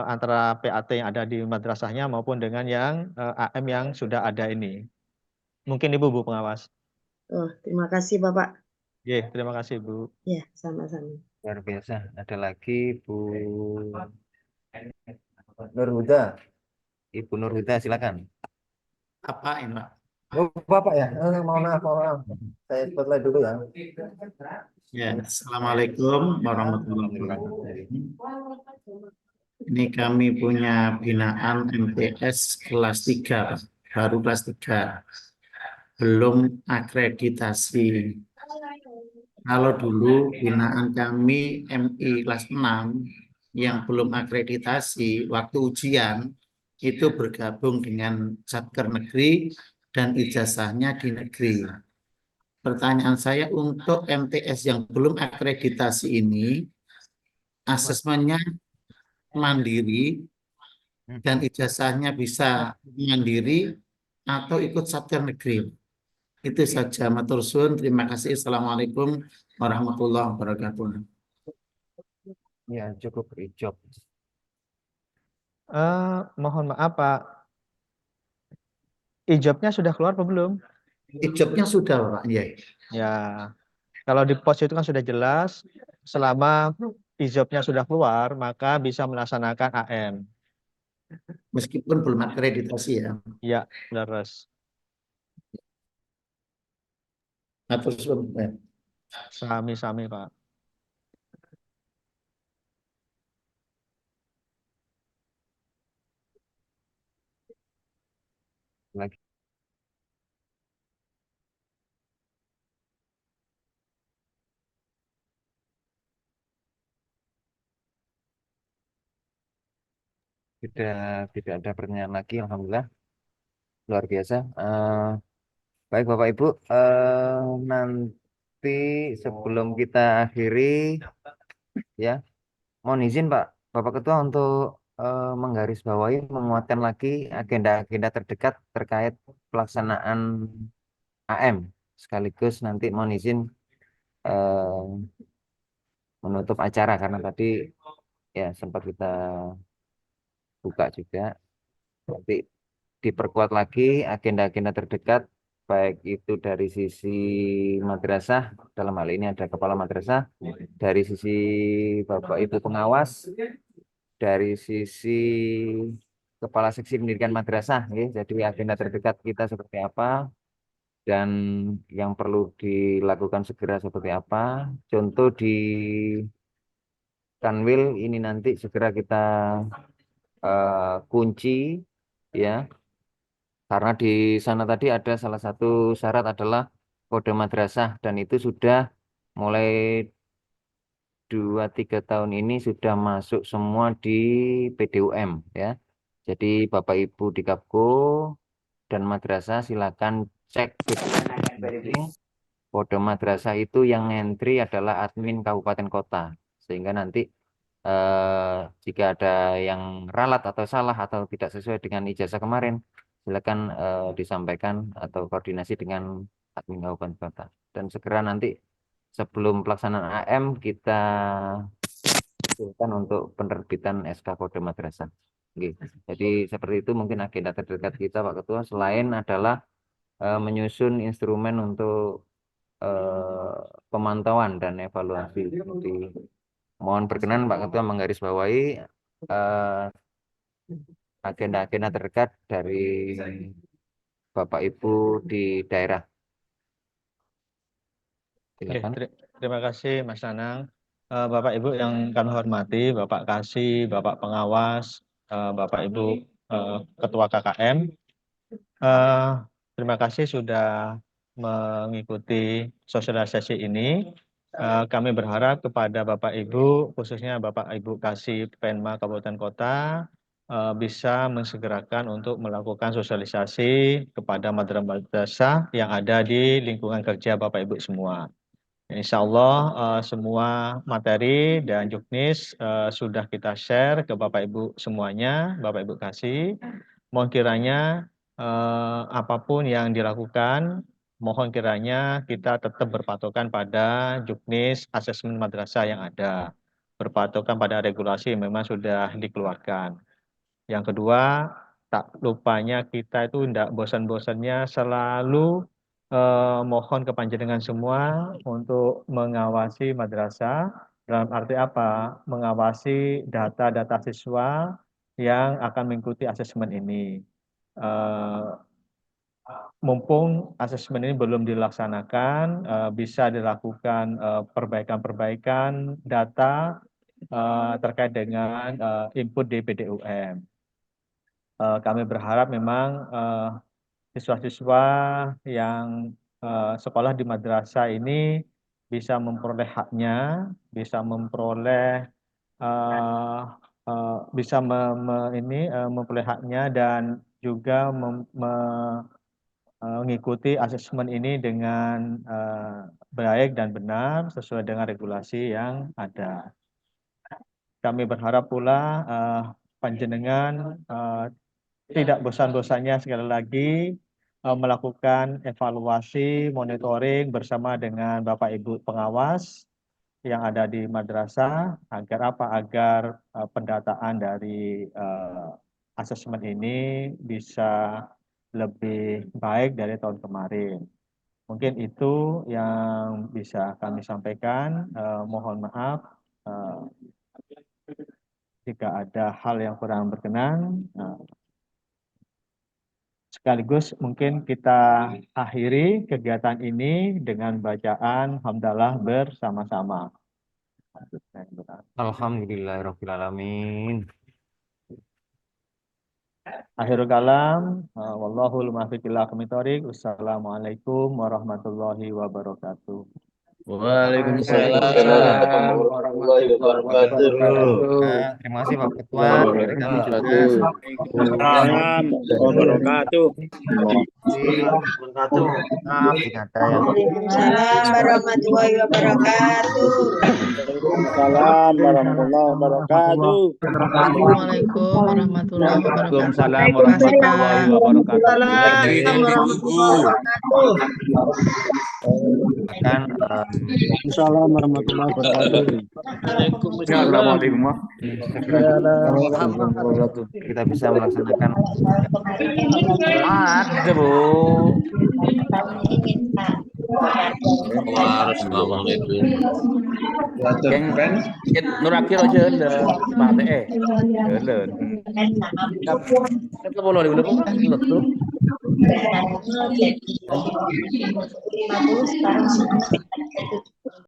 Speaker 2: antara PAT yang ada di madrasahnya maupun dengan yang AM yang sudah ada ini. Mungkin Ibu, Bu Pengawas.
Speaker 9: Oh, terima kasih Bapak.
Speaker 2: Ye, terima kasih Bu.
Speaker 9: Ya, sama-sama.
Speaker 1: Luar biasa. Ada lagi Bu Nurhuda. Ibu Nurhuda, silakan.
Speaker 10: Apa ini, Pak?
Speaker 1: Oh, Bapak ya. Mohon maaf. Saya spotlight dulu ya.
Speaker 10: Ya, Assalamualaikum warahmatullahi wabarakatuh. Ini kami punya binaan MTS kelas 3, Pak. Baru kelas 3. Belum akreditasi. Kalau dulu binaan kami MI kelas 6 yang belum akreditasi, waktu ujian itu bergabung dengan Satker Negeri dan ijazahnya di negeri. Pertanyaan saya untuk MTS yang belum akreditasi ini, asesmennya mandiri dan ijazahnya bisa mandiri atau ikut Satker Negeri. Itu saja, matur suwun. Terima kasih. Assalamualaikum warahmatullahi wabarakatuh.
Speaker 1: Ya, cukup ijab.
Speaker 2: Mohon maaf Pak, ijabnya sudah keluar apa belum?
Speaker 10: Ijabnya sudah Pak.
Speaker 2: Ya, kalau di pos itu kan sudah jelas, selama ijabnya sudah keluar, maka bisa melaksanakan AM.
Speaker 10: Meskipun belum akreditasi ya.
Speaker 2: Ya, leres.
Speaker 10: Matur suwun.
Speaker 2: Sami-sami Pak.
Speaker 1: lagi. Tidak ada pertanyaan lagi, alhamdulillah. Luar biasa. Baik Bapak Ibu, nanti sebelum kita akhiri ya, mohon izin Pak Bapak Ketua untuk menggarisbawahi, menguatkan lagi agenda-agenda terdekat terkait pelaksanaan AM. Sekaligus nanti mohon izin menutup acara karena tadi ya sempat kita buka juga. Nanti diperkuat lagi agenda-agenda terdekat, baik itu dari sisi madrasah, dalam hal ini ada kepala madrasah, dari sisi Bapak Ibu pengawas, dari sisi kepala seksi pendidikan madrasah, ya. Jadi agenda terdekat kita seperti apa dan yang perlu dilakukan segera seperti apa. Contoh di Kanwil ini nanti segera kita kunci, ya. Karena di sana tadi ada salah satu syarat adalah kode madrasah dan itu sudah mulai 2-3 tahun ini sudah masuk semua di PDUM ya. Jadi Bapak Ibu di Kapko dan madrasah silakan cek kode madrasah itu yang entry adalah admin kabupaten kota. Sehingga nanti jika ada yang ralat atau salah atau tidak sesuai dengan ijazah kemarin, silakan disampaikan atau koordinasi dengan admin kabupaten kota. Dan segera nanti sebelum pelaksanaan AM kita usulkan untuk penerbitan SK kode madrasah. Oke. Jadi seperti itu mungkin agenda terdekat kita Pak Ketua. Selain adalah menyusun instrumen untuk pemantauan dan evaluasi. Jadi mohon berkenan Pak Ketua menggarisbawahi agenda-agenda terdekat dari Bapak Ibu di daerah. Silakan.
Speaker 2: Terima kasih Mas Nanang. Bapak Ibu yang kami hormati, Bapak Kasih, Bapak Pengawas, Bapak Ibu Ketua KKM. Terima kasih sudah mengikuti sosialisasi ini. Kami berharap kepada Bapak Ibu, khususnya Bapak Ibu Kasih Penma Kabupaten Kota, bisa mensegerakan untuk melakukan sosialisasi kepada madrasah yang ada di lingkungan kerja Bapak Ibu semua. Insya Allah semua materi dan juknis sudah kita share ke Bapak Ibu semuanya, Bapak Ibu Kasih. Mohon kiranya apapun yang dilakukan, mohon kiranya kita tetap berpatokan pada juknis asesmen madrasah yang ada, berpatokan pada regulasi yang memang sudah dikeluarkan. Yang kedua, tak lupanya kita itu tidak bosan-bosannya selalu mohon ke panjenengan semua untuk mengawasi madrasah. Dalam arti apa? Mengawasi data-data siswa yang akan mengikuti asesmen ini. Mumpung asesmen ini belum dilaksanakan, bisa dilakukan perbaikan-perbaikan data terkait dengan input di PDUM. Kami berharap memang siswa-siswa yang sekolah di madrasah ini bisa memperoleh haknya, bisa memperoleh memperoleh haknya dan juga mengikuti asesmen ini dengan baik dan benar sesuai dengan regulasi yang ada. Kami berharap pula panjenengan tidak bosan-bosannya sekali lagi melakukan evaluasi, monitoring bersama dengan Bapak Ibu pengawas yang ada di madrasah agar apa? Agar pendataan dari asesmen ini bisa lebih baik dari tahun kemarin. Mungkin itu yang bisa kami sampaikan. Mohon maaf jika ada hal yang kurang berkenan. Sekaligus mungkin kita akhiri kegiatan ini dengan bacaan hamdalah bersama-sama.
Speaker 1: Alhamdulillahirrahmanirrahim.
Speaker 2: Akhirul kalam, wallahul muwaffiq ila aqwamit thoriq. Wassalamualaikum warahmatullahi wabarakatuh.
Speaker 11: Waalaikumsalam
Speaker 2: warahmatullahi
Speaker 11: wabarakatuh.
Speaker 1: Nah, terima kasih Pak Ketua dari kami juga.
Speaker 11: Waalaikumsalam wabarakatuh.
Speaker 1: Maaf jika ada yang
Speaker 9: Waalaikumsalam warahmatullahi wabarakatuh.
Speaker 11: Waalaikumsalam warahmatullahi wabarakatuh.
Speaker 12: Assalamualaikum warahmatullahi wabarakatuh.
Speaker 2: Waalaikumsalam
Speaker 12: Terima kasih,
Speaker 2: warahmatullahi
Speaker 12: Pak.
Speaker 2: wabarakatuh.
Speaker 1: akan
Speaker 11: Waalaikumsalam warahmatullahi wabarakatuh.
Speaker 1: kita bisa melaksanakan
Speaker 2: Ada, Bu. Yang nurakir aja lah, mate jalan. Kita boleh dulu tuh.
Speaker 9: 50 sekarang